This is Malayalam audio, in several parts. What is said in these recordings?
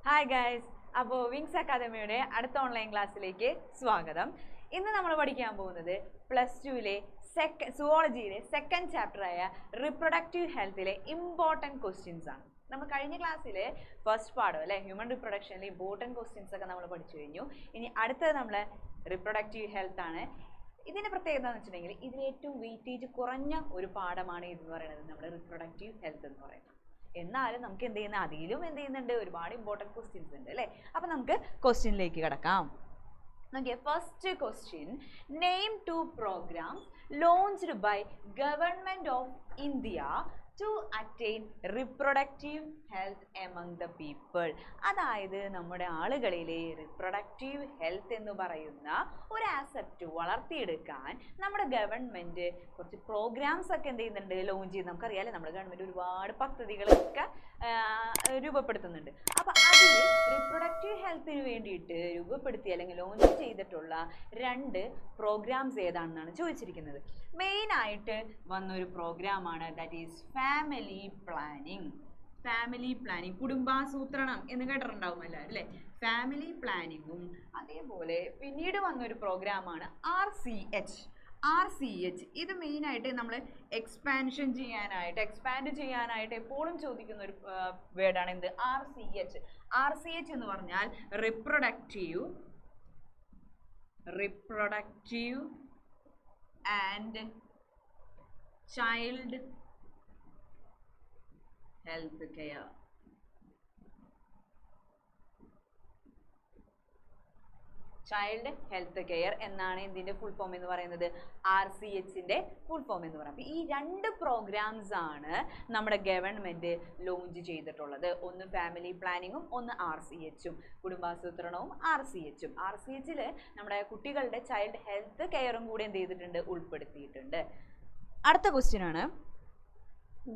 ഹായ് ഗൈസ്, അപ്പോൾ വിങ്സ് അക്കാദമിയുടെ അടുത്ത ഓൺലൈൻ ക്ലാസ്സിലേക്ക് സ്വാഗതം. ഇന്ന് നമ്മൾ പഠിക്കാൻ പോകുന്നത് +2-ലെ സുവോളജിയിലെ സെക്കൻഡ് ചാപ്റ്ററായ റിപ്രൊഡക്റ്റീവ് ഹെൽത്തിലെ ഇമ്പോർട്ടൻറ്റ് ക്വസ്റ്റ്യൻസ് ആണ്. നമ്മൾ കഴിഞ്ഞ ക്ലാസ്സിൽ ഫസ്റ്റ് പാഠം അല്ലേ, ഹ്യൂമൻ റിപ്രൊഡക്ഷനിലെ ഇമ്പോർട്ടൻറ്റ് ക്വസ്റ്റ്യൻസ് ഒക്കെ നമ്മൾ പഠിച്ചു കഴിഞ്ഞു. ഇനി അടുത്തത് നമ്മൾ റിപ്രൊഡക്റ്റീവ് ഹെൽത്ത് ആണ്. ഇതിൻ്റെ പ്രത്യേകത എന്ന് വെച്ചിട്ടുണ്ടെങ്കിൽ ഇതിൽ ഏറ്റവും വെയിറ്റേജ് കുറഞ്ഞ ഒരു പാഠമാണ് ഇതെന്ന് പറയുന്നത് നമ്മുടെ റിപ്രൊഡക്റ്റീവ് ഹെൽത്ത് എന്ന് പറയുന്നത്. എന്നാലും നമുക്ക് എന്ത് ചെയ്യുന്ന അതിലും എന്ത് ചെയ്യുന്നുണ്ട്, ഒരുപാട് ഇമ്പോർട്ടൻറ്റ് ക്വസ്റ്റ്യൻസ് ഉണ്ട് അല്ലേ. അപ്പം നമുക്ക് ക്വസ്റ്റ്യനിലേക്ക് കിടക്കാം. Okay, first question, name 2 programs launched by Government of India to attain reproductive health among the people. അതായത് നമ്മുടെ ആളുകളിലെ റിപ്രൊഡക്റ്റീവ് ഹെൽത്ത് എന്ന് പറയുന്ന ഒരു ആസെപ്റ്റ് വളർത്തിയെടുക്കാൻ നമ്മുടെ ഗവൺമെൻറ് കുറച്ച് പ്രോഗ്രാംസ് ഒക്കെ എന്ത് ചെയ്യുന്നുണ്ട്, ലോഞ്ച് ചെയ്ത്. നമുക്കറിയാമല്ലേ നമ്മുടെ ഗവൺമെൻറ് ഒരുപാട് പദ്ധതികളൊക്കെ രൂപപ്പെടുത്തുന്നുണ്ട്. അപ്പോൾ അതിൽ റിപ്രൊഡക്റ്റീവ് ഹെൽത്തിന് വേണ്ടിയിട്ട് രൂപപ്പെടുത്തിയ അല്ലെങ്കിൽ ലോഞ്ച് ചെയ്തിട്ടുള്ള 2 പ്രോഗ്രാംസ് ഏതാണെന്നാണ് ചോദിച്ചിരിക്കുന്നത്. മെയിനായിട്ട് വന്നൊരു പ്രോഗ്രാമാണ് ദാറ്റ് ഈസ് ഫാമിലി പ്ലാനിങ്. കുടുംബാസൂത്രണം എന്ന് കേട്ടിട്ടുണ്ടാവും എല്ലാവരും അല്ലേ. ഫാമിലി പ്ലാനിങ്ങും അതേപോലെ പിന്നീട് വന്നൊരു പ്രോഗ്രാമാണ് RCH. ഇത് മെയിനായിട്ട് നമ്മൾ എക്സ്പാൻഡ് ചെയ്യാനായിട്ട് എപ്പോഴും ചോദിക്കുന്ന ഒരു വേർഡാണ് എന്ത്, RCH എന്ന് പറഞ്ഞാൽ reproductive and child health care. Child health care എന്നാണ് ഇതിൻ്റെ ഫുൾ ഫോം എന്ന് പറയുന്നത്, RCHൻ്റെ ഫുൾ ഫോം എന്ന് പറയുന്നത്. ഈ 2 പ്രോഗ്രാംസ് ആണ് നമ്മുടെ ഗവൺമെൻറ് ലോഞ്ച് ചെയ്തിട്ടുള്ളത്. ഒന്ന് ഫാമിലി പ്ലാനിങ്ങും ഒന്ന് RCHും, കുടുംബാസൂത്രണവും RCHൽ നമ്മുടെ കുട്ടികളുടെ ചൈൽഡ് ഹെൽത്ത് കെയറും കൂടി എന്ത് ചെയ്തിട്ടുണ്ട്, ഉൾപ്പെടുത്തിയിട്ടുണ്ട്. അടുത്ത ക്വസ്റ്റ്യൻ ആണ്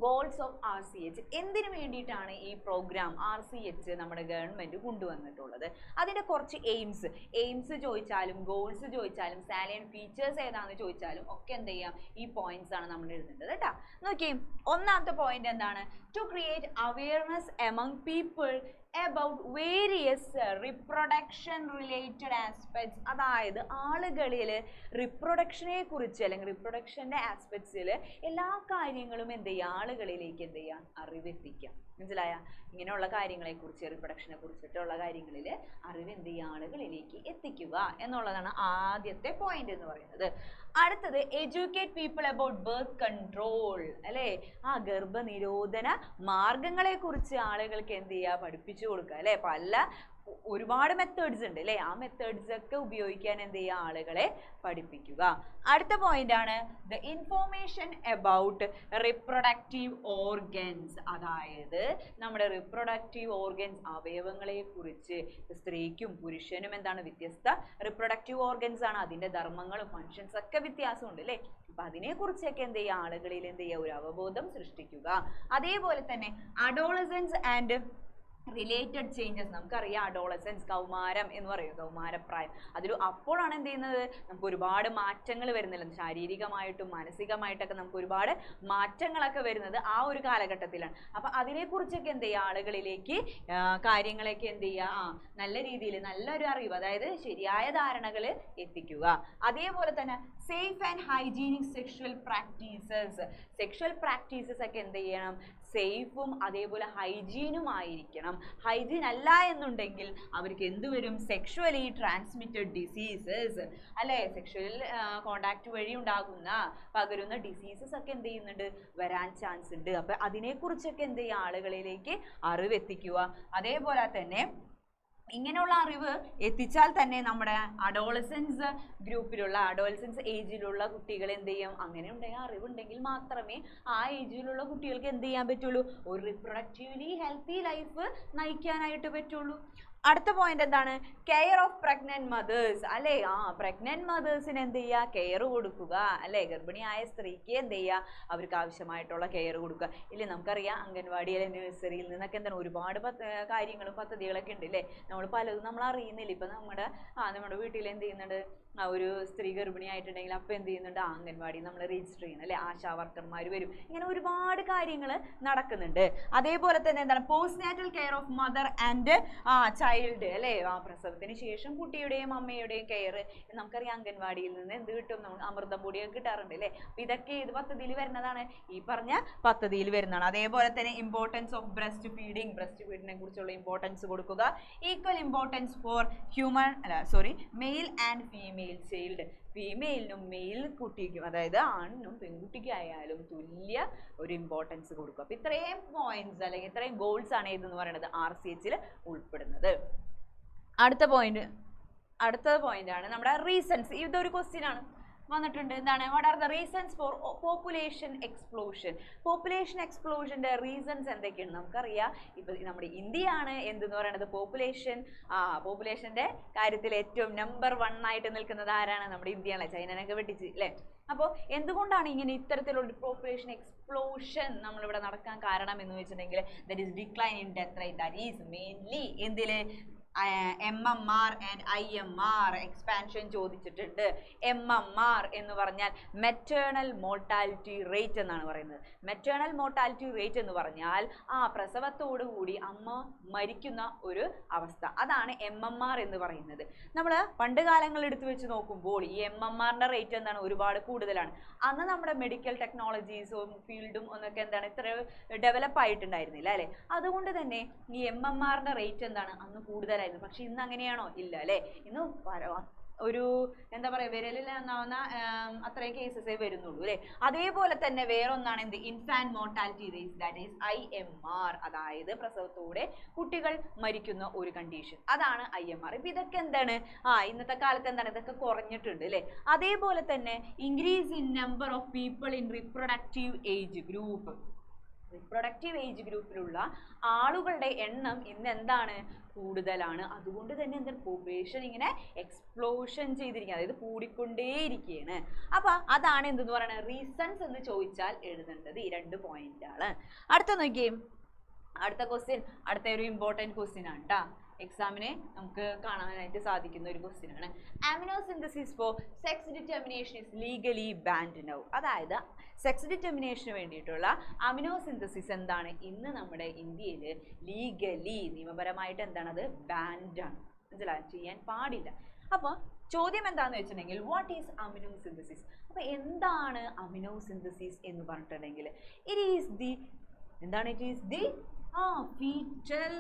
ഗോൾസ് ഓഫ് RCH. എന്തിനു വേണ്ടിയിട്ടാണ് ഈ പ്രോഗ്രാം RCH നമ്മുടെ ഗവൺമെൻറ് കൊണ്ടുവന്നിട്ടുള്ളത്? അതിൻ്റെ കുറച്ച് എയിംസ് ചോദിച്ചാലും ഗോൾസ് ചോദിച്ചാലും സാലിയൻറ്റ് ഫീച്ചേഴ്സ് ഏതാണെന്ന് ചോദിച്ചാലും ഒക്കെ എന്ത് ചെയ്യാം, ഈ പോയിന്റ്സ് ആണ് നമ്മൾ എഴുതേണ്ടത് കേട്ടോ. നോക്കി, ഒന്നാമത്തെ പോയിന്റ് എന്താണ്, to create awareness among people about various reproduction related aspects. അതായത് ആളുകളിൽ റിപ്രൊഡക്ഷനെ കുറിച്ച് അല്ലെങ്കിൽ റിപ്രൊഡക്ഷൻ്റെ ആസ്പെക്ട്സിൽ എല്ലാ കാര്യങ്ങളും എന്ത് ചെയ്യുക, ആളുകളിലേക്ക് എന്ത് ചെയ്യുക, അറിവെത്തിക്കുക. മനസ്സിലായ? ഇങ്ങനെയുള്ള കാര്യങ്ങളെക്കുറിച്ച്, റിപ്രൊഡക്ഷനെ കുറിച്ചിട്ടുള്ള കാര്യങ്ങളിൽ അറിവ് എന്ത് ചെയ്യുക, ആളുകളിലേക്ക് എത്തിക്കുക എന്നുള്ളതാണ് ആദ്യത്തെ പോയിന്റ് എന്ന് പറയുന്നത്. അടുത്തത് educate people about birth control അല്ലേ. ഗർഭനിരോധന മാർഗങ്ങളെ കുറിച്ച് ആളുകൾക്ക് എന്ത് ചെയ്യുക, പഠിപ്പിച്ചു കൊടുക്കുക അല്ലേ. ഒരുപാട് മെത്തേഡ്സ് ഉണ്ട് അല്ലേ. ആ മെത്തേഡ്സ് ഒക്കെ ഉപയോഗിക്കാൻ എന്ത് ചെയ്യുക, ആളുകളെ പഠിപ്പിക്കുക. അടുത്ത പോയിന്റ് ആണ് the information about reproductive organs. അതായത് നമ്മുടെ റിപ്രൊഡക്റ്റീവ് ഓർഗൻസ്, അവയവങ്ങളെ കുറിച്ച്. സ്ത്രീക്കും പുരുഷനും എന്താണ് വ്യത്യസ്ത റിപ്രൊഡക്റ്റീവ് ഓർഗൻസ് ആണ്. അതിൻ്റെ ധർമ്മങ്ങളും ഫങ്ഷൻസ് ഒക്കെ വ്യത്യാസമുണ്ട് അല്ലേ. അപ്പം അതിനെക്കുറിച്ചൊക്കെ എന്ത് ചെയ്യുക, ആളുകളിൽ എന്ത് ചെയ്യുക, ഒരു അവബോധം സൃഷ്ടിക്കുക. അതേപോലെ തന്നെ അഡോളസൻസ് ആൻഡ് റിലേറ്റഡ് ചേഞ്ചസ്. നമുക്കറിയാം അഡോളസൻസ്, കൗമാരം എന്ന് പറയും, കൗമാരപ്രായം. അപ്പോഴാണ് എന്ത് ചെയ്യുന്നത്, നമുക്ക് ഒരുപാട് മാറ്റങ്ങൾ വരുന്നില്ല, ശാരീരികമായിട്ടും മാനസികമായിട്ടൊക്കെ നമുക്ക് ഒരുപാട് മാറ്റങ്ങളൊക്കെ വരുന്നത് ആ ഒരു കാലഘട്ടത്തിലാണ്. അപ്പം അതിനെക്കുറിച്ചൊക്കെ എന്ത് ചെയ്യുക, ആളുകളിലേക്ക് കാര്യങ്ങളൊക്കെ എന്ത് ചെയ്യുക, നല്ല രീതിയിൽ നല്ലൊരു അറിവ്, അതായത് ശരിയായ ധാരണകൾ എത്തിക്കുക. അതേപോലെ തന്നെ safe and hygienic sexual practices ഒക്കെ എന്ത് ചെയ്യണം, സേഫും അതേപോലെ ഹൈജീനും ആയിരിക്കണം. ഹൈജീൻ അല്ല എന്നുണ്ടെങ്കിൽ അവർക്ക് എന്ത് വരും, സെക്ഷുവലി ട്രാൻസ്മിറ്റഡ് ഡിസീസസ് അല്ലേ. സെക്ഷുവൽ കോണ്ടാക്ട് വഴി പകരുന്ന ഡിസീസസ് ഒക്കെ എന്ത് ചെയ്യുന്നുണ്ട്, വരാൻ ചാൻസ് ഉണ്ട്. അപ്പം അതിനെക്കുറിച്ചൊക്കെ എന്ത് ചെയ്യുക, ആളുകളിലേക്ക് അറിവെത്തിക്കുക. അതേപോലെ തന്നെ ഇങ്ങനെയുള്ള അറിവ് എത്തിച്ചാൽ തന്നെ നമ്മുടെ അഡോളസൻസ് ഏജിലുള്ള കുട്ടികൾ എന്ത് ചെയ്യും, അങ്ങനെ ഉണ്ടെങ്കിൽ അറിവുണ്ടെങ്കിൽ മാത്രമേ ആ ഏജിലുള്ള കുട്ടികൾക്ക് എന്ത് ചെയ്യാൻ പറ്റുള്ളൂ, ഒരു റിപ്രൊഡക്റ്റീവ്ലി ഹെൽത്തി ലൈഫ് നയിക്കാനായിട്ട് പറ്റുള്ളൂ. അടുത്ത പോയിന്റ് എന്താണ്? കെയർ ഓഫ് പ്രഗ്നന്റ് മദേഴ്സ് അല്ലെ. പ്രഗ്നന്റ് മദേഴ്സിന് എന്ത് ചെയ്യുക? കെയർ കൊടുക്കുക അല്ലെ. ഗർഭിണിയായ സ്ത്രീക്ക് എന്ത് ചെയ്യുക? അവർക്ക് ആവശ്യമായിട്ടുള്ള കെയർ കൊടുക്കുക. ഇല്ലേ, നമുക്കറിയാം അംഗൻവാടിയിലെ നഴ്സറിയിൽ നിന്നൊക്കെ എന്താണ് ഒരുപാട് കാര്യങ്ങളും പദ്ധതികളൊക്കെ ഉണ്ട് അല്ലേ. നമ്മൾ പലതും നമ്മൾ അറിയുന്നില്ല. ഇപ്പൊ നമ്മുടെ വീട്ടിൽ എന്ത് ചെയ്യുന്നുണ്ട്? ഒരു സ്ത്രീ ഗർഭിണിയായിട്ടുണ്ടെങ്കിൽ അപ്പം എന്ത് ചെയ്യുന്നുണ്ട്? അംഗൻവാടി നമ്മൾ രജിസ്റ്റർ ചെയ്യണം അല്ലെ. ആശാ വർക്കർമാർ വരും. ഇങ്ങനെ ഒരുപാട് കാര്യങ്ങൾ നടക്കുന്നുണ്ട്. അതേപോലെ തന്നെ എന്താണ്? Post natal care of mother and child അല്ലെ. പ്രസവത്തിന് ശേഷം കുട്ടിയുടെയും അമ്മയുടെയും കെയർ. നമുക്കറിയാം അംഗൻവാടിയിൽ നിന്ന് എന്ത് കിട്ടും? നമ്മൾ അമൃതം പൊടിയൊക്കെ കിട്ടാറുണ്ട് അല്ലെ. അപ്പൊ ഇതൊക്കെ ഏത് പദ്ധതിയിൽ വരുന്നതാണ്? ഈ പറഞ്ഞ പദ്ധതിയിൽ വരുന്നതാണ്. അതേപോലെ തന്നെ importance of breastfeeding. Breast ഫീഡിനെ കുറിച്ചുള്ള ഇമ്പോർട്ടൻസ് കൊടുക്കുക. Equal importance for male and female child. ഫീമെയിലിനും മെയിൽ കുട്ടിക്കും, അതായത് ആണിനും പെൺകുട്ടിക്കായാലും തുല്യ ഒരു ഇമ്പോർട്ടൻസ് കൊടുക്കുക. അപ്പൊ ഇത്രയും പോയിന്റ്സ് അല്ലെങ്കിൽ ഇത്രയും ഗോൾസ് ആണ് ഇതെന്ന് പറയുന്നത് RCH ഉൾപ്പെടുന്നത്. അടുത്ത പോയിന്റ് ആണ് നമ്മുടെ റീസൺസ്. ഇതൊരു ക്വസ്റ്റ്യൻ ആണ് വന്നിട്ടുണ്ട്. എന്താണ്? What are the reasons for population explosion? Population എക്സ്പ്ലോഷന്റെ റീസൺസ് എന്തൊക്കെയാണ്? നമുക്കറിയാം ഇപ്പൊ നമ്മുടെ ഇന്ത്യയാണ് എന്തെന്ന് പറയുന്നത് പോപ്പുലേഷന്റെ കാര്യത്തിൽ ഏറ്റവും നമ്പർ 1 ആയിട്ട് നിൽക്കുന്നത് ആരാണ്? നമ്മുടെ ഇന്ത്യയാണ്. ചൈനനൊക്കെ വെട്ടിച്ച് അല്ലെ. അപ്പോൾ എന്തുകൊണ്ടാണ് ഇങ്ങനെ ഇത്തരത്തിലുള്ള പോപ്പുലേഷൻ എക്സ്പ്ലോഷൻ നമ്മളിവിടെ നടക്കാൻ കാരണം എന്ന് വെച്ചിട്ടുണ്ടെങ്കിൽ that is decline in death rate. That is mainly എന്തില് MMR and IMR എക്സ്പാൻഷൻ ചോദിച്ചിട്ടുണ്ട്. MMR എന്ന് പറഞ്ഞാൽ മെറ്റേണൽ മോർട്ടാലിറ്റി റേറ്റ് എന്നാണ് പറയുന്നത്. മെറ്റേണൽ മോർട്ടാലിറ്റി റേറ്റ് എന്ന് പറഞ്ഞാൽ പ്രസവത്തോടുകൂടി അമ്മ മരിക്കുന്ന ഒരു അവസ്ഥ. അതാണ് MMR എന്ന് പറയുന്നത്. നമ്മൾ പണ്ട് കാലങ്ങൾ എടുത്തു വെച്ച് നോക്കുമ്പോൾ ഈ MMRന്റെ റേറ്റ് എന്താണ്? ഒരുപാട് കൂടുതലാണ്. അന്ന് നമ്മുടെ മെഡിക്കൽ ടെക്നോളജീസും ഫീൽഡും ഒന്നൊക്കെ എന്താണ് ഇത്ര ഡെവലപ്പ് ആയിട്ടുണ്ടായിരുന്നില്ല അല്ലെ. അതുകൊണ്ട് തന്നെ ഈ MMRന്റെ റേറ്റ് എന്താണ്? അന്ന് കൂടുതലായിരുന്നു. പക്ഷെ ഇന്ന് അങ്ങനെയാണോ? ഇല്ല അല്ലെ. ഇന്ന് ഒരു എന്താ പറയുക, വിരലിൽ എണ്ണാവുന്ന അത്രയും കേസസേ വരുന്നുള്ളൂ അല്ലെ. അതേപോലെ തന്നെ വേറൊന്നാണ് എന്ത്? Infant mortality rate, that is IMR. അതായത് പ്രസവത്തോടെ കുട്ടികൾ മരിക്കുന്ന ഒരു കണ്ടീഷൻ, അതാണ് IMR. ഇപ്പൊ ഇതൊക്കെ എന്താണ്? ഇന്നത്തെ കാലത്ത് എന്താണ്? ഇതൊക്കെ കുറഞ്ഞിട്ടുണ്ട് അല്ലെ. അതേപോലെ തന്നെ increase in number of people in reproductive age group. Reproductive age ഗ്രൂപ്പിലുള്ള ആളുകളുടെ എണ്ണം ഇന്ന് എന്താണ്? കൂടുതലാണ്. അതുകൊണ്ട് തന്നെ എന്താണ്? പോപ്പുലേഷൻ ഇങ്ങനെ എക്സ്പ്ലോഷൻ ചെയ്തിരിക്കുക, അതായത് കൂടിക്കൊണ്ടേയിരിക്കുകയാണ്. അപ്പൊ അതാണ് എന്തെന്ന് പറയുന്നത്? റീസൺസ് എന്ന് ചോദിച്ചാൽ എഴുതേണ്ടത് ഈ 2 പോയിന്റാണ്. അടുത്ത നോക്കിയേ, അടുത്ത ക്വസ്റ്റ്യൻ അടുത്ത ഒരു ഇമ്പോർട്ടൻറ്റ് ക്വസ്റ്റ്യൻ ആണ് കേട്ടോ. എക്സാമിനെ നമുക്ക് കാണാനായിട്ട് സാധിക്കുന്ന ഒരു ക്വസ്റ്റ്യൻ ആണ്. Amniocentesis for sex determination is legally banned now. അതായത് സെക്സ് ഡിറ്റർമിനേഷന് വേണ്ടിയിട്ടുള്ള അമിനോസിന്തസിസ് എന്താണ്? ഇന്ന് നമ്മുടെ ഇന്ത്യയിൽ ലീഗലി നിയമപരമായിട്ട് എന്താണത്? ബാൻഡ് ആണ്. മനസ്സിലായി? ചെയ്യാൻ പാടില്ല. അപ്പോൾ ചോദ്യം എന്താണെന്ന് വെച്ചിട്ടുണ്ടെങ്കിൽ വാട്ട് ഈസ് അമിനോസിന്തസിസ്? അപ്പോൾ എന്താണ് അമിനോസിന്തസിസ് എന്ന് പറഞ്ഞിട്ടുണ്ടെങ്കിൽ ഇറ്റ് ഈസ് ദി എന്താണ്? It is the fetal,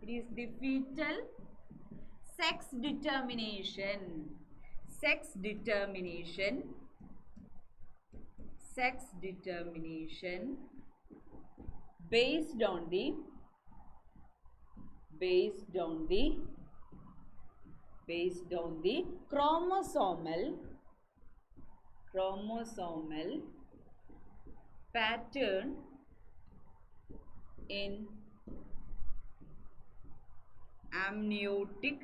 it is the fetal sex determination based on the chromosomal pattern in amniotic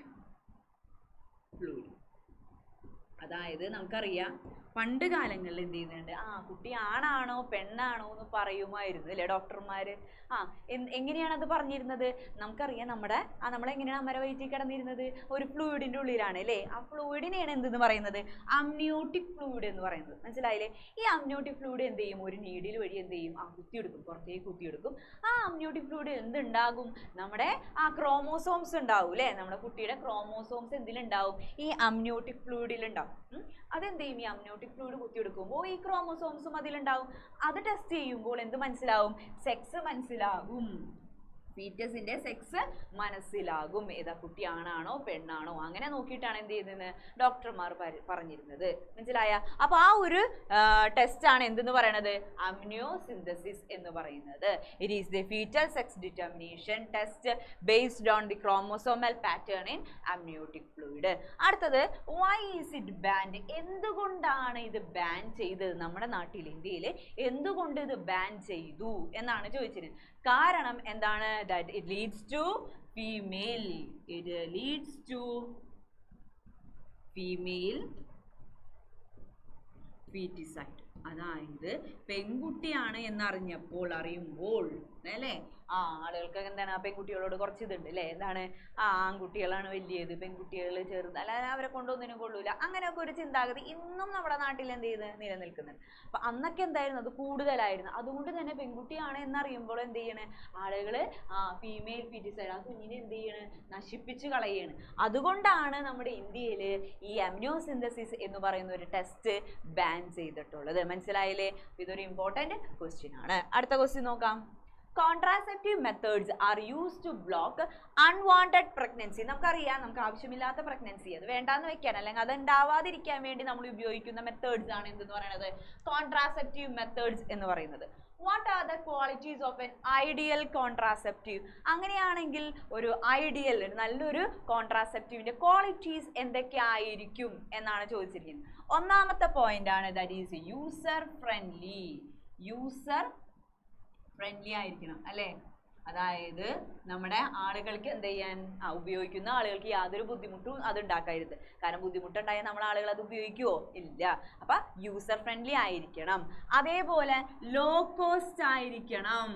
fluid. അതായത് നമുക്കറിയാം പണ്ട് കാലങ്ങളിൽ എന്ത് ചെയ്യുന്നുണ്ട്? കുട്ടി ആണാണോ പെണ്ണാണോ എന്ന് പറയുമായിരുന്നു അല്ലേ ഡോക്ടർമാർ. എങ്ങനെയാണ് അത് പറഞ്ഞിരുന്നത്? നമുക്കറിയാം നമ്മളെങ്ങനെയാണ് അമ്മയുടെ വയറ്റിൽ കിടന്നിരുന്നത്? ഒരു ഫ്ലൂയിഡിൻ്റെ ഉള്ളിലാണ് അല്ലേ. ആ ഫ്ലൂയിഡിനെയാണ് എന്തെന്ന് പറയുന്നത്? അമ്നിയോട്ടിക് ഫ്ലൂയിഡ് എന്ന് പറയുന്നത്. മനസ്സിലായില്ലേ? ഈ അമ്നിയോട്ടിക് ഫ്ലൂയിഡ് എന്ത് ചെയ്യും? ഒരു നീഡിൽ വഴി എന്ത് ചെയ്യും? കുത്തിയെടുക്കും, പുറത്തേക്ക് കുത്തിയെടുക്കും. ആ അമ്നിയോട്ടിക് ഫ്ലൂയിഡ് എന്തുണ്ടാകും? നമ്മുടെ ക്രോമോസോംസ് ഉണ്ടാവും അല്ലേ. നമ്മുടെ കുട്ടിയുടെ ക്രോമോസോംസ് എന്തിലുണ്ടാവും? ഈ അമ്നിയോട്ടിക് ഫ്ലൂയിഡിലുണ്ടാവും. അതെന്ത് ചെയ്യും? ഈ അമ്നിയോട്ടിക് ഫ്ലൂയിഡ് കുത്തിയെടുക്കുമ്പോൾ ഈ ക്രോമോസോംസും അതിലുണ്ടാവും. അത് ടെസ്റ്റ് ചെയ്യുമ്പോൾ എന്ത് മനസ്സിലാവും? സെക്സ് മനസ്സിലാകും. ഫീറ്റസിന്റെ സെക്സ് മനസ്സിലാകും. ഏതാ കുട്ടി ആണാണോ പെണ്ണാണോ അങ്ങനെ നോക്കിയിട്ടാണ് എന്ത് ചെയ്യുന്നത് ഡോക്ടർമാർ പറഞ്ഞിരുന്നത്. മനസ്സിലായ? അപ്പൊ ആ ഒരു ടെസ്റ്റ് ആണ് എന്തെന്ന് പറയുന്നത്? അമ്നിയോസിന്തസിസ് എന്ന് പറയുന്നത്. It is the fetal sex determination test based on the chromosomal pattern in amniotic fluid. അടുത്തത് വൈ ഈസ് ഇറ്റ് ബാൻഡ്? എന്തുകൊണ്ടാണ് ഇത് ബാൻ ചെയ്തത്? നമ്മുടെ നാട്ടിൽ ഇന്ത്യയിൽ എന്തുകൊണ്ട് ഇത് ബാൻ ചെയ്തു എന്നാണ് ചോദിച്ചത്. കാരണം എന്താണ്? that it leads to female, it leads to female feticide. അതായത് പെൺകുട്ടിയാണ് അറിയുമ്പോൾ അല്ലേ, ആളുകൾക്ക് എന്താണ് പെൺകുട്ടികളോട് കുറച്ച് ഇതുണ്ട് അല്ലേ, എന്താണ് ആൺകുട്ടികളാണ് വലിയത്, പെൺകുട്ടികൾ ചെറുത്, അല്ലാതെ അവരെ കൊണ്ടൊന്നിനും കൊള്ളൂല, അങ്ങനെയൊക്കെ ഒരു ചിന്താഗതി ഇന്നും നമ്മുടെ നാട്ടിൽ എന്ത് ചെയ്ത് നിലനിൽക്കുന്നുണ്ട്. അപ്പൊ അന്നൊക്കെ എന്തായിരുന്നു, അത് കൂടുതലായിരുന്നു. അതുകൊണ്ട് തന്നെ പെൺകുട്ടിയാണ് എന്നറിയുമ്പോൾ എന്ത് ചെയ്യണേ ആളുകള് ഫീമെയിൽ ഫീറ്റിസൈഡ്, ആ കുഞ്ഞിനെ എന്ത് ചെയ്യണ്, നശിപ്പിച്ച് കളയാണ്. അതുകൊണ്ടാണ് നമ്മുടെ ഇന്ത്യയിൽ ഈ അമ്നിയോസിന്തസിസ് എന്ന് പറയുന്ന ഒരു ടെസ്റ്റ് ബാൻ ചെയ്തിട്ടുള്ളത്. മനസ്സിലായില്ലേ? ഇതൊരു ഇമ്പോർട്ടന്റ് ക്വസ്റ്റ്യൻ ആണ്. അടുത്ത ക്വസ്റ്റ്യൻ നോക്കാം. Contraceptive methods are used to block unwanted pregnancy. നമുക്കറിയാം, നമുക്ക് ആവശ്യമില്ലാത്ത പ്രഗ്നൻസി അത് വേണ്ടാന്ന് വെക്കാൻ അല്ലെങ്കിൽ അത് ഉണ്ടാവാതിരിക്കാൻ വേണ്ടി നമ്മൾ ഉപയോഗിക്കുന്ന മെത്തേഡ്സ് ആണ് എന്തെന്ന് പറയുന്നത്, കോൺട്രാസെപ്റ്റീവ് മെത്തേഡ്സ് എന്ന് പറയുന്നത്. What are the qualities of an ideal contraceptive? അങ്ങനെയാണെങ്കിൽ ഒരു ഐഡിയൽ നല്ലൊരു കോൺട്രാസെപ്റ്റീവിന്റെ ക്വാളിറ്റീസ് എന്തൊക്കെ ആയിരിക്കും എന്നാണ് ചോദിച്ചിരിക്കുന്നത്. ഒന്നാമത്തെ പോയിന്റ് ആണ് that is user friendly. User friendly ആയിരിക്കണം അല്ലേ, അതായത് നമ്മുടെ ആളുകൾക്ക് എന്ത് ചെയ്യാൻ, ഉപയോഗിക്കുന്ന ആളുകൾക്ക് യാതൊരു ബുദ്ധിമുട്ടും അത് ഉണ്ടാക്കരുത്. കാരണം ബുദ്ധിമുട്ടുണ്ടായാൽ നമ്മൾ ആളുകൾ അത് ഉപയോഗിക്കുവോ? ഇല്ല. അപ്പൊ യൂസർ ഫ്രണ്ട്ലി ആയിരിക്കണം. അതേപോലെ ലോ കോസ്റ്റ് ആയിരിക്കണം,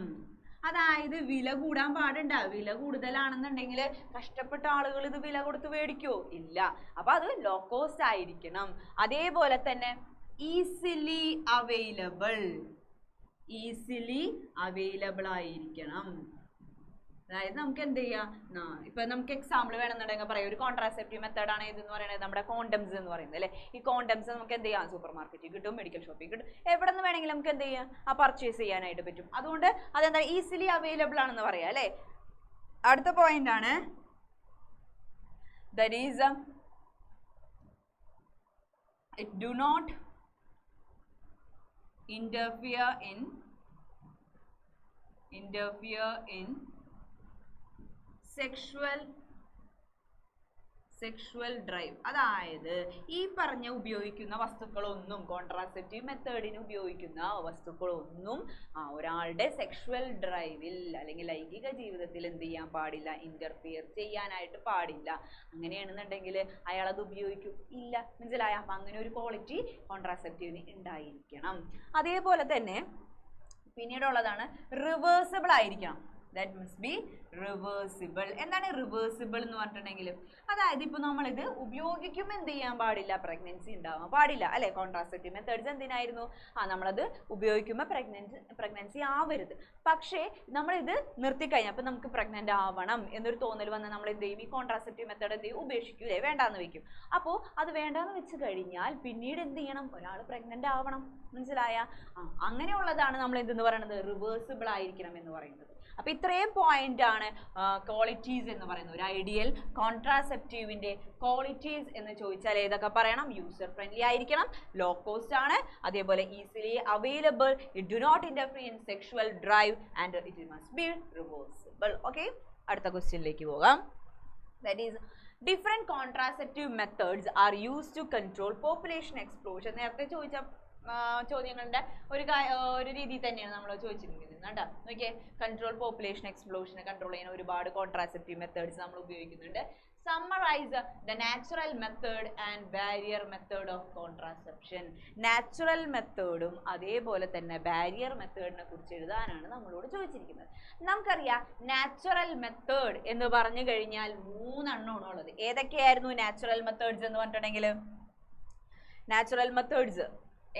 അതായത് വില കൂടാൻ പാടുണ്ട. വില കൂടുതലാണെന്നുണ്ടെങ്കിൽ കഷ്ടപ്പെട്ട ആളുകൾ ഇത് വില കൊടുത്ത് മേടിക്കുവോ? ഇല്ല. അപ്പൊ അത് ലോ കോസ്റ്റ് ആയിരിക്കണം. അതേപോലെ തന്നെ ഈസിലി അവൈലബിൾ, ഈസിലി അവൈലബിൾ ആയിരിക്കണം. അതായത് നമുക്ക് എന്ത് ചെയ്യാം, ഇപ്പൊ നമുക്ക് എക്സാമ്പിൾ വേണമെന്നുണ്ടെങ്കിൽ പറയാം, ഒരു കോൺട്രാസെപ്റ്റീവ് മെത്തേഡ് ആണ് ഇതെന്ന് പറയുന്നത് നമ്മുടെ കോണ്ടംസ് എന്ന് പറയുന്നത് അല്ലേ. ഈ കോണ്ടംസ് നമുക്ക് എന്ത് ചെയ്യാം, സൂപ്പർ മാർക്കറ്റിൽ കിട്ടും, മെഡിക്കൽ ഷോപ്പിൽ കിട്ടും, എവിടെ നിന്ന് വേണമെങ്കിലും നമുക്ക് എന്ത് ചെയ്യാം, പർച്ചേസ് ചെയ്യാനായിട്ട് പറ്റും. അതുകൊണ്ട് അതെന്താ ഈസിലി അവൈലബിൾ ആണെന്ന് പറയാം അല്ലേ. അടുത്ത പോയിന്റ് ആണ് that is it do not interfere in sexual drive. അതായത് ഈ പറഞ്ഞ ഉപയോഗിക്കുന്ന വസ്തുക്കളൊന്നും, കോൺട്രാസെപ്റ്റീവ് മെത്തേഡിന് ഉപയോഗിക്കുന്ന വസ്തുക്കളൊന്നും ഒരാളുടെ സെക്ഷുവൽ ഡ്രൈവിൽ അല്ലെങ്കിൽ ലൈംഗിക ജീവിതത്തിൽ എന്ത് ചെയ്യാൻ പാടില്ല, ഇന്റർഫിയർ ചെയ്യാനായിട്ട് പാടില്ല. അങ്ങനെയാണെന്നുണ്ടെങ്കിൽ അയാൾ അത് ഉപയോഗിക്കും ഇല്ല. മനസ്സിലായ? അപ്പൊ അങ്ങനെ ഒരു ക്വാളിറ്റി കോൺട്രാസെപ്റ്റീവിന് ഉണ്ടായിരിക്കണം. അതേപോലെ തന്നെ പിന്നീടുള്ളതാണ് റിവേഴ്സിബിൾ ആയിരിക്കണം. that must be reversible. എന്താണ് റിവേഴ്സിബിൾ എന്ന് പറഞ്ഞിട്ടുണ്ടെങ്കിൽ, അതായത് ഇപ്പൊ നമ്മളിത് ഉപയോഗിക്കുമ്പോൾ എന്ത് ചെയ്യാൻ പാടില്ല, പ്രഗ്നൻസി ഉണ്ടാവാൻ പാടില്ല അല്ലെ. കോൺട്രാസെപ്റ്റീവ് മെത്തേഡ്സ് എന്തിനായിരുന്നു, നമ്മളത് ഉപയോഗിക്കുമ്പോൾ പ്രഗ്നൻസി ആവരുത്. പക്ഷേ നമ്മളിത് നിർത്തിക്കഴിഞ്ഞാൽ, അപ്പൊ നമുക്ക് പ്രഗ്നന്റ് ആവണം എന്നൊരു തോന്നൽ വന്ന് നമ്മൾ എന്ത് ചെയ്യും, ഈ കോൺട്രാസെപ്റ്റീവ് മെത്തേഡ് എന്ത് ചെയ്യും, ഉപേക്ഷിക്കൂലേ, വേണ്ടാന്ന് വെക്കും. അപ്പോൾ അത് വേണ്ടാന്ന് വെച്ച് കഴിഞ്ഞാൽ പിന്നീട് എന്ത് ചെയ്യണം, ഒരാൾ പ്രഗ്നന്റ് ആവണം. മനസ്സിലായ? അങ്ങനെയുള്ളതാണ് നമ്മൾ എന്തെന്ന് പറയുന്നത്, റിവേഴ്സിബിൾ ആയിരിക്കണം എന്ന് പറയുന്നത്. അപ്പൊ ഇത്രയും പോയിന്റ് ആണ് ക്വാളിറ്റീസ് എന്ന് പറയുന്നത്. ഒരു ഐഡിയൽ കോൺട്രാസെപ്റ്റീവിന്റെ ക്വാളിറ്റീസ് എന്ന് ചോദിച്ചാൽ ഏതൊക്കെ പറയണം? യൂസർ ഫ്രണ്ട്ലി ആയിരിക്കണം, ലോ കോസ്റ്റ് ആണ്, അതേപോലെ easily available, it do not interfere in sexual drive and it must be reversible. Okay, അടുത്ത ക്വസ്റ്റ്യനിലേക്ക് പോകാം. That is different contraceptive methods are used to control population explosion. നേരത്തെ ചോദിച്ച ചോദ്യങ്ങളുടെ ഒരു രീതി തന്നെയാണ് നമ്മൾ ചോദിച്ചിരിക്കുന്നത് കേട്ടോ. നോക്കിയേ, കൺട്രോൾ പോപ്പുലേഷൻ എക്സ്പ്ലോഷനെ കൺട്രോൾ ചെയ്യാൻ ഒരുപാട് കോൺട്രാസെപ്റ്റീവ് മെത്തേഡ്സ് നമ്മൾ ഉപയോഗിക്കുന്നുണ്ട്. Summarise the natural method and barrier method of contraception. Natural മെത്തേഡും അതേപോലെ തന്നെ ബാരിയർ മെത്തേഡിനെ കുറിച്ച് എഴുതാനാണ് നമ്മളോട് ചോദിച്ചിരിക്കുന്നത്. നമുക്കറിയാം നാച്ചുറൽ മെത്തേഡ് എന്ന് പറഞ്ഞു കഴിഞ്ഞാൽ 3 എണ്ണമാണ് ഉള്ളത്. ഏതൊക്കെയായിരുന്നു നാച്ചുറൽ മെത്തേഡ്സ് എന്ന് പറഞ്ഞിട്ടുണ്ടെങ്കിൽ? Natural methods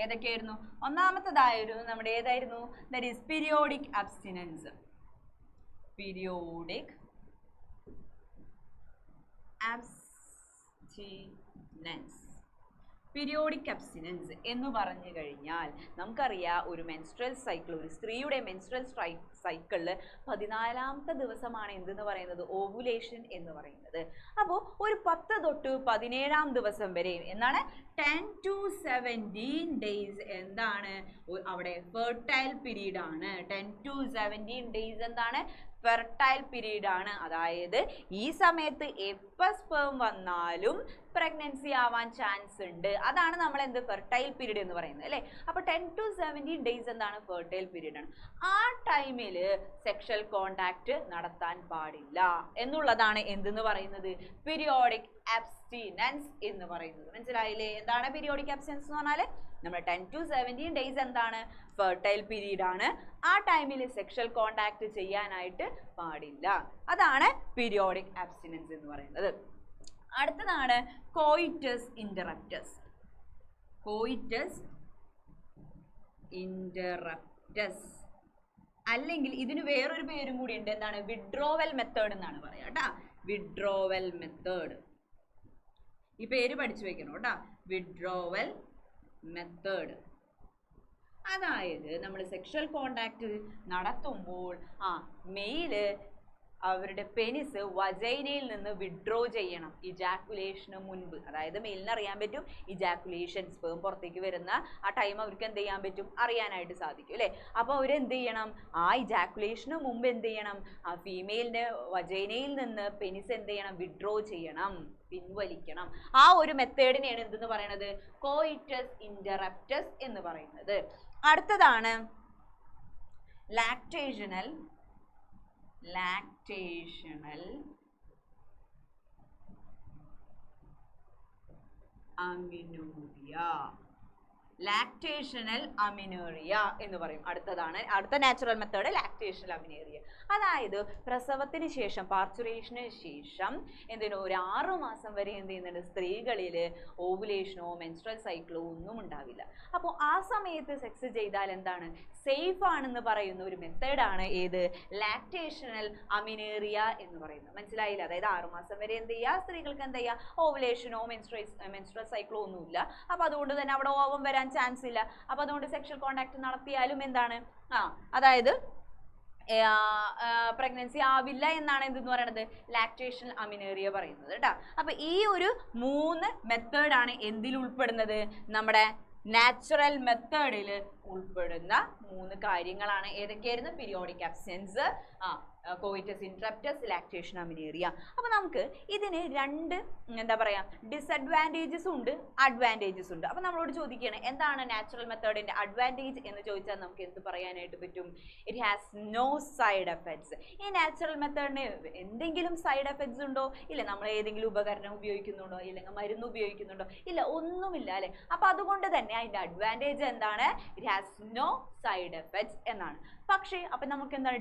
ഏതൊക്കെയായിരുന്നു? ഒന്നാമത്തേതായിരുന്നു നമ്മുടെ ഏതായിരുന്നു? That is periodic abstinence. Periodic abstinence. Periodic abstinence എന്ന് പറഞ്ഞു കഴിഞ്ഞാൽ നമുക്കറിയാം, ഒരു മെൻസ്ട്രൽ സൈക്കിൾ, ഒരു സ്ത്രീയുടെ മെൻസ്ട്രൽ സൈക്കിളിൽ 14ാമത്തെ ദിവസമാണ് എന്തെന്ന് പറയുന്നത്, ഓവുലേഷൻ എന്ന് പറയുന്നത്. അപ്പോൾ ഒരു 10 തൊട്ട് 17ാം ദിവസം വരെ എന്നാണ് 10 to 17 ഡേയ്സ് എന്താണ് അവിടെ ഫെർട്ടൈൽ പീരീഡ് ആണ്. 10 to 17 ഡേയ്സ് എന്താണ് ഫെർട്ടൈൽ പീരീഡ് ആണ്. അതായത് ഈ സമയത്ത് എപ്പോൾ സ്പേം വന്നാലും പ്രഗ്നൻസി ആവാൻ ചാൻസ് ഉണ്ട്. അതാണ് നമ്മൾ എന്ത് ഫെർട്ടൈൽ പീരീഡ് എന്ന് പറയുന്നത് അല്ലേ. അപ്പോൾ 10 to 17 ഡേയ്സ് എന്താണ് ഫെർട്ടൈൽ പീരീഡ് ആണ്. ആ ടൈമിൽ സെക്ഷൽ കോണ്ടാക്ട് നടത്താൻ പാടില്ല എന്നുള്ളതാണ് എന്തെന്ന് പറയുന്നത് പീരിയോഡിക് അബ്സ്റ്റിനൻസ് എന്ന് പറയുന്നത്. മനസ്സിലായില്ലേ? എന്താണ് പീരിയോഡിക് അബ്സ്റ്റിനൻസ് എന്ന് പറഞ്ഞാൽ നമ്മൾ 10 to 17 ഡേയ്സ് എന്താണ് ഫെർട്ടൈൽ പീരീഡ് ആണ്. ആ ടൈമിൽ സെക്ഷൽ കോണ്ടാക്ട് ചെയ്യാനായിട്ട് പാടില്ല. അതാണ് പീരിയോഡിക് അബ്സ്റ്റിനൻസ് എന്ന് പറയുന്നത്. അടുത്തതാണ് കോയിറ്റസ് ഇന്ററപ്റ്റസ്. കോയിറ്റസ് ഇന്ററപ്റ്റസ് അല്ലെങ്കിൽ ഇതിന് വേറൊരു പേരും കൂടി ഉണ്ട്. എന്താണ്? വിഡ്രോവൽ മെത്തേഡ് എന്നാണ് പറയാ കേട്ടാ. വിഡ്രോവൽ മെത്തേഡ്, ഈ പേര് പഠിച്ചു വെക്കണം കേട്ടാ. വിഡ്രോവൽ മെത്തേഡ് അതായത് നമ്മൾ സെക്ഷൽ കോണ്ടാക്ട് നടത്തുമ്പോൾ മെയില് അവരുടെ പെനിസ് വജൈനയിൽ നിന്ന് വിഡ്രോ ചെയ്യണം ഇജാക്കുലേഷന് മുൻപ്. അതായത് മെയിലിന് അറിയാൻ പറ്റും ഇജാക്കുലേഷൻ, സ്പേം പുറത്തേക്ക് വരുന്ന ആ ടൈം അവർക്ക് എന്ത് ചെയ്യാൻ പറ്റും, അറിയാനായിട്ട് സാധിക്കും അല്ലേ. അപ്പോൾ അവരെന്ത് ചെയ്യണം, ആ ഇജാക്കുലേഷന് മുമ്പ് എന്ത് ചെയ്യണം, ആ ഫീമെയിലിൻ്റെ വജൈനയിൽ നിന്ന് പെനിസ് എന്ത് ചെയ്യണം, വിഡ്രോ ചെയ്യണം, പിൻവലിക്കണം. ആ ഒരു മെത്തേഡിനെയാണ് എന്തെന്ന് പറയുന്നത് കോയിറ്റസ് ഇന്ററപ്റ്റസ് എന്ന് പറയുന്നത്. അടുത്തതാണ് ലാക്ടേഷണൽ അമിനോറിയ. ലാക്ടേഷണൽ അമിനോറിയ എന്ന് പറയും. അടുത്ത നാച്ചുറൽ മെത്തേഡ് ലാക്ടേഷണൽ അമിനോറിയ. അതായത് പ്രസവത്തിന് ശേഷം, പാർച്ചുറേഷന് ശേഷം ഒരു 6 മാസം വരെ എന്ത് ചെയ്യുന്നുണ്ട്, സ്ത്രീകളിൽ ഓവുലേഷനോ മെൻസ്ട്രൽ സൈക്കിളോ ഒന്നും ഉണ്ടാവില്ല. അപ്പോൾ ആ സമയത്ത് സെക്സ് ചെയ്താൽ എന്താണ്, സേഫ് ആണെന്ന് പറയുന്ന ഒരു മെത്തേഡാണ് ഏത്, ലാക്ടേഷണൽ അമിനോറിയ എന്ന് പറയുന്നത്. മനസ്സിലായില്ല? അതായത് 6 മാസം വരെ എന്ത് ചെയ്യുക, സ്ത്രീകൾക്ക് എന്ത് ചെയ്യുക, ഓവുലേഷനോ മെൻസ്ട്രൽ സൈക്കിളോ ഒന്നുമില്ല. അപ്പോൾ അതുകൊണ്ട് തന്നെ അവിടെ ഓവം വരാൻ ചാൻസ് ഇല്ല. അപ്പോൾ അതുകൊണ്ട് സെക്ഷൽ കോണ്ടാക്ട് നടത്തിയാലും എന്താണ്, അതായത് പ്രഗ്നൻസി ആവില്ല എന്നാണ് എന്തെന്ന് പറയുന്നത് ലാക്ടേഷണൽ അമിനോറിയ പറയുന്നത് കേട്ടോ. അപ്പോൾ ഈ ഒരു 3 മെത്തേഡാണ് എന്തിൽ ഉൾപ്പെടുന്നത്, നമ്മുടെ നാച്ചുറൽ മെത്തേഡിൽ ഉൾപ്പെടുന്ന 3 കാര്യങ്ങളാണ്. ഏതൊക്കെയായിരുന്നു? Periodic absence, coitus interruptus, lactation amenorrhoea. അപ്പോൾ നമുക്ക് ഇതിന് 2 എന്താ പറയുക ഡിസഡ്വാൻറ്റേജസും ഉണ്ട് അഡ്വാൻറ്റേജസും ഉണ്ട്. അപ്പോൾ നമ്മളോട് ചോദിക്കുകയാണ് എന്താണ് നാച്ചുറൽ മെത്തേഡിൻ്റെ അഡ്വാൻറ്റേജ് എന്ന് ചോദിച്ചാൽ നമുക്ക് എന്ത് പറയാനായിട്ട് പറ്റും? It has no side effects. ഈ നാച്ചുറൽ മെത്തേഡിന് എന്തെങ്കിലും സൈഡ് എഫക്ട്സ് ഉണ്ടോ? ഇല്ല. നമ്മൾ ഏതെങ്കിലും ഉപകരണം ഉപയോഗിക്കുന്നുണ്ടോ, ഇല്ലെങ്കിൽ മരുന്ന് ഉപയോഗിക്കുന്നുണ്ടോ? ഇല്ല, ഒന്നുമില്ല അല്ലേ. അപ്പോൾ അതുകൊണ്ട് തന്നെ അതിൻ്റെ അഡ്വാൻറ്റേജ് എന്താണ്? It has no side effects എന്നാണ്. പക്ഷേ അപ്പം നമുക്ക് എന്താണ്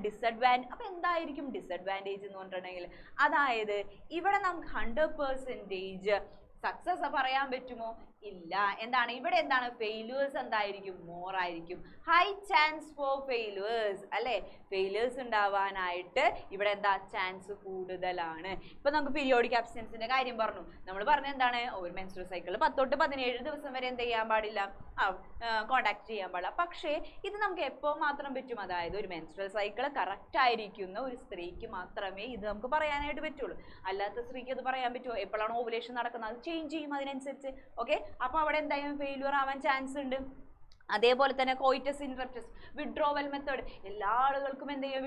അപ്പോൾ എന്തായിരിക്കും ഡിസഡ്വാൻറ്റേജ് എന്ന് പറഞ്ഞിട്ടുണ്ടെങ്കിൽ, അതായത് ഇവിടെ നമുക്ക് 100% സക്സസ് പറയാൻ പറ്റുമോ? ഇല്ല. എന്താണ് ഇവിടെ എന്താണ് ഫെയിലുവേഴ്സ് എന്തായിരിക്കും, മോർ ആയിരിക്കും. ഹൈ ചാൻസ് ഫോർ ഫെയിലുവേഴ്സ് അല്ലേ. ഫെയിലുവേഴ്സ് ഉണ്ടാവാനായിട്ട് ഇവിടെ എന്താ ചാൻസ് കൂടുതലാണ്. ഇപ്പൊ നമുക്ക് പീരിയോഡിക് അബ്സ്റ്റൻസിന്റെ കാര്യം പറഞ്ഞു. നമ്മൾ പറഞ്ഞ എന്താണ്, ഒരു മെൻസ്ട്രൽ സൈക്കിൾ 10 തൊട്ട് 17 ദിവസം വരെ എന്ത് ചെയ്യാൻ പാടില്ല, കോണ്ടാക്ട് ചെയ്യാൻ പാടില്ല. പക്ഷേ ഇത് നമുക്ക് എപ്പോൾ മാത്രം പറ്റും, അതായത് ഒരു മെൻസ്ട്രൽ സൈക്കിൾ കറക്റ്റ് ആയിരിക്കുന്ന ഒരു സ്ത്രീക്ക് മാത്രമേ ഇത് നമുക്ക് പറയാനായിട്ട് പറ്റുള്ളൂ. അല്ലാത്ത സ്ത്രീക്ക് അത് പറയാൻ പറ്റുമോ? എപ്പോഴാണ് ഓവുലേഷൻ നടക്കുന്നത് അത് ചേഞ്ച് ചെയ്യും അതിനനുസരിച്ച്. ഓക്കെ, അപ്പോൾ അവിടെ എന്തായാലും ഫെയിലുവർ ആവാൻ ചാൻസ് ഉണ്ട്. അതേപോലെ തന്നെ കോയിറ്റസ് ഇന്ററപ്റ്റസ് വിഡ്രോവൽ മെത്തേഡ് എല്ലാ ആളുകൾക്കും എന്ത് ചെയ്യുക,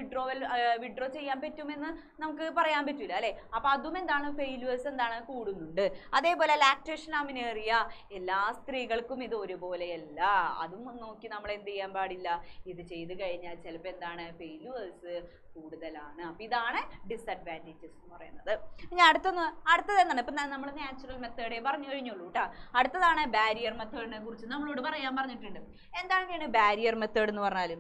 വിഡ്രോ ചെയ്യാൻ പറ്റുമെന്ന് നമുക്ക് പറയാൻ പറ്റില്ല അല്ലേ. അപ്പോൾ അതും എന്താണ് ഫെയിലുവേഴ്സ് എന്താണ് കൂടുന്നുണ്ട്. അതേപോലെ ലാക്ടേഷൻ അമിനോറിയ എല്ലാ സ്ത്രീകൾക്കും ഇത് ഒരുപോലെയല്ല. അതും നോക്കി നമ്മൾ എന്ത് ചെയ്യാൻ പാടില്ല, ഇത് ചെയ്ത് കഴിഞ്ഞാൽ ചിലപ്പോൾ എന്താണ് ഫെയിലുവേഴ്സ് കൂടുതലാണ്. അപ്പോൾ ഇതാണ് ഡിസഡ്വാൻറ്റേജസ് എന്ന് പറയുന്നത്. ഇനി അടുത്തത് എന്താണ്, ഇപ്പം നമ്മൾ നാച്ചുറൽ മെത്തേഡേ പറഞ്ഞു കഴിഞ്ഞുള്ളൂ കേട്ടോ. അടുത്തതാണ് ബാരിയർ മെത്തേഡിനെ കുറിച്ച് നമ്മളോട് പറയാൻ പറഞ്ഞിട്ടുണ്ട്. എന്താണ് ബാരിയർ മെത്തേഡ് എന്ന് പറഞ്ഞാൽ,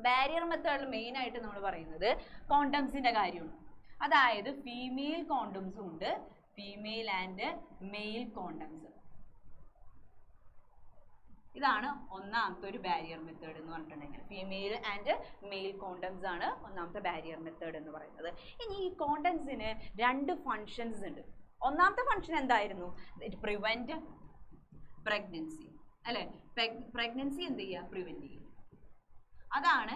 ബാരിയർ മെത്തേഡിൽ മെയിൻ ആയിട്ട് നമ്മൾ പറയുന്നത് കോണ്ടംസിന്റെ കാര്യമാണ്. അതായത് ഫീമെയിൽ കോണ്ടംസും ഉണ്ട്, ഫീമെയിൽ ആൻഡ് മെയിൽ കോണ്ടംസ്. ഇതാണ് ഒന്നാമത്തെ ഒരു ബാരിയർ മെത്തേഡ് എന്ന് പറഞ്ഞിട്ടുണ്ടെങ്കിൽ. ഫീമെയിൽ ആൻഡ് മെയിൽ കോണ്ടംസ് ആണ് ഒന്നാമത്തെ ബാരിയർ മെത്തേഡ് എന്ന് പറയുന്നത്. ഇനി ഈ കോണ്ടംസിന് 2 ഫങ്ഷൻസ് ഉണ്ട്. ഒന്നാമത്തെ ഫങ്ഷൻ എന്തായിരുന്നു, ഇറ്റ് പ്രിവെന്റ് പ്രഗ്നൻസി അല്ലെ. പ്രഗ്നൻസി എന്ത് ചെയ്യുക, പ്രിവെന്റ് ചെയ്യുക. അതാണ്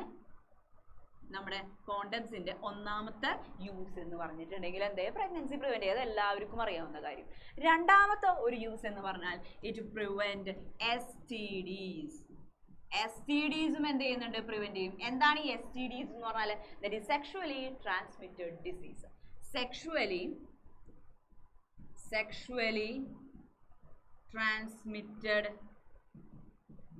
നമ്മുടെ കോണ്ടംസിന്റെ ഒന്നാമത്തെ യൂസ് എന്ന് പറഞ്ഞിട്ടുണ്ടെങ്കിൽ എന്തേ, പ്രഗ്നൻസി പ്രിവെന്റ് ചെയ്യുക. അത് എല്ലാവർക്കും അറിയാവുന്ന കാര്യം. രണ്ടാമത്തെ ഒരു യൂസ് എന്ന് പറഞ്ഞാൽ ഇറ്റ് പ്രിവെന്റ് STDs. STDസും എന്ത് ചെയ്യുന്നുണ്ട്, പ്രിവെന്റ് ചെയ്യും. എന്താണ് ഈ STDs എന്ന് പറഞ്ഞാൽ, that is sexually transmitted disease. sexually transmitted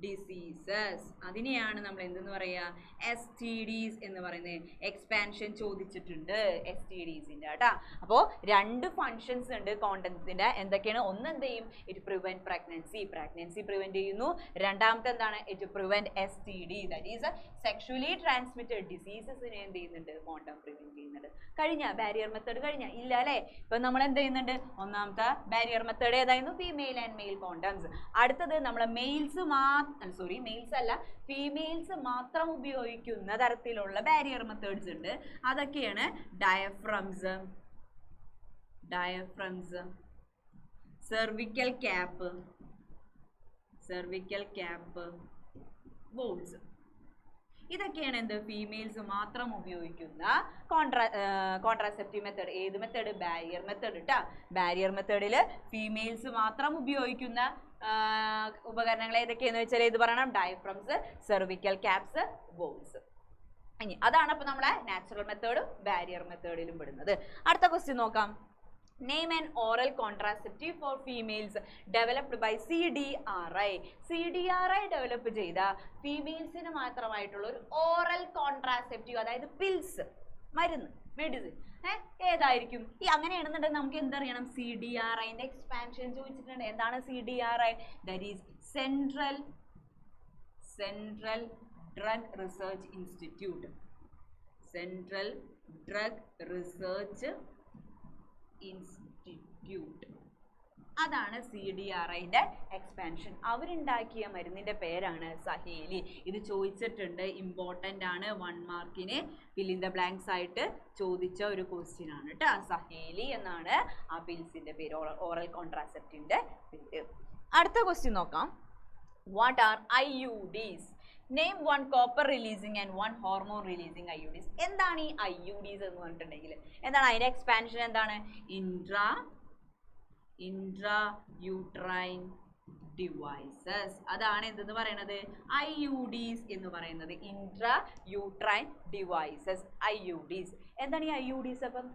diseases. അതിനെയാണ് നമ്മൾ എന്തെന്ന് പറയുക, STDs എന്ന് പറയുന്നത്. എക്സ്പാൻഷൻ ചോദിച്ചിട്ടുണ്ട് STDസിന്റെ കേട്ടോ. അപ്പോൾ രണ്ട് ഫങ്ഷൻസ് ഉണ്ട് കോണ്ടന്റിന്റെ. എന്തൊക്കെയാണ്? ഒന്ന് എന്ത് ചെയ്യും? It prevent pregnancy, pregnancy prevent ചെയ്യുന്നു. രണ്ടാമത്തെ എന്താണ്? It prevent STD, that is sexually transmitted ഡിസീസസിനെ എന്ത് ചെയ്യുന്നുണ്ട്? കോണ്ടം പ്രിവെന്റ് ചെയ്യുന്നുണ്ട്. കഴിഞ്ഞ ബാരിയർ മെത്തേഡ് കഴിഞ്ഞ ഇല്ല അല്ലേ? ഇപ്പൊ നമ്മൾ എന്ത് ചെയ്യുന്നുണ്ട്? ഒന്നാമത്തെ ബാരിയർ മെത്തേഡ് ഏതായിരുന്നു? Female and male condoms. അടുത്തത് നമ്മളെ മെയിൽസ് മെയിൽസ് അല്ല, ഫീമെയിൽസ് മാത്രം ഉപയോഗിക്കുന്ന തരത്തിലുള്ള ബാരിയർ മെത്തേഡ്സ് ഉണ്ട്. അതൊക്കെയാണ് ഡയഫ്രംസ്, സെർവിക്കൽ ക്യാപ്പ്, വോൾസ്. ഇതൊക്കെയാണ് എന്ത്? ഫീമെയിൽസ് മാത്രം ഉപയോഗിക്കുന്ന കോൺട്രാസെപ്റ്റീവ് മെത്തേഡ്. ഏത് മെത്തേഡ്? ബാരിയർ മെത്തേഡ് കേട്ടോ. ബാരിയർ മെത്തേഡിൽ ഫീമെയിൽസ് മാത്രം ഉപയോഗിക്കുന്ന ഉപകരണങ്ങൾ ഏതൊക്കെയെന്ന് വെച്ചാൽ ഇത് പറയണം: ഡയഫ്രംസ്, സെർവിക്കൽ ക്യാപ്സ്, വോൾസ്. ഇനി അതാണ് അപ്പോൾ നമ്മളെ നാച്ചുറൽ മെത്തേഡും ബാരിയർ മെത്തേഡിലും പെടുന്നത്. അടുത്ത ക്വസ്റ്റ്യൻ നോക്കാം. Name an oral contraceptive for females developed by CDRI. CDRI develop ചെയ്ത ഫീമെയിൽസിന് മാത്രമായിട്ടുള്ള ഒരു ഓറൽ കോൺട്രാസെപ്റ്റീവ്, അതായത് പിൽസ്, മരുന്ന്, മെഡിസിൻ ഏതായിരിക്കും? ഈ അങ്ങനെയാണെന്നുണ്ടെങ്കിൽ നമുക്ക് എന്തറിയണം? CDRIന്റെ എക്സ്പാൻഷൻ ചോദിച്ചിട്ടുണ്ട്. എന്താണ് CDRI? That is central drug research institute. Central drug research institute. അതാണ് CDRIന്റെ എക്സ്പാൻഷൻ. അവരുണ്ടാക്കിയ മരുന്നിന്റെ പേരാണ് സഹേലി. ഇത് ചോദിച്ചിട്ടുണ്ട്, ഇമ്പോർട്ടൻ്റ് ആണ്. 1 മാർക്കിന് ഫിൽ ഇൻ ദ ബ്ലാങ്ക്സ് ആയിട്ട് ചോദിച്ച ഒരു ക്വസ്റ്റ്യൻ ആണ് കേട്ടോ. സഹേലി എന്നാണ് ആ പിൽസിന്റെ പേര്, ഓറൽ കോൺട്രാസെപ്റ്റീവിന്റെ പേര്. അടുത്ത ക്വസ്റ്റ്യൻ നോക്കാം. What are IUDs? Name 1 copper releasing and 1 hormone releasing IUDs. എന്താണ് ഈ IUDs എന്ന് പറഞ്ഞിട്ടുണ്ടെങ്കിൽ? എന്താണ് അതിന്റെ എക്സ്പാൻഷൻ? എന്താണ്? Intrauterine devices. അതാണ് എന്തെന്ന് പറയുന്നത്? IUDs എന്ന് പറയുന്നത്. Intrauterine devices, IUDs. എന്താണ് ഈ IUDs? അപ്പം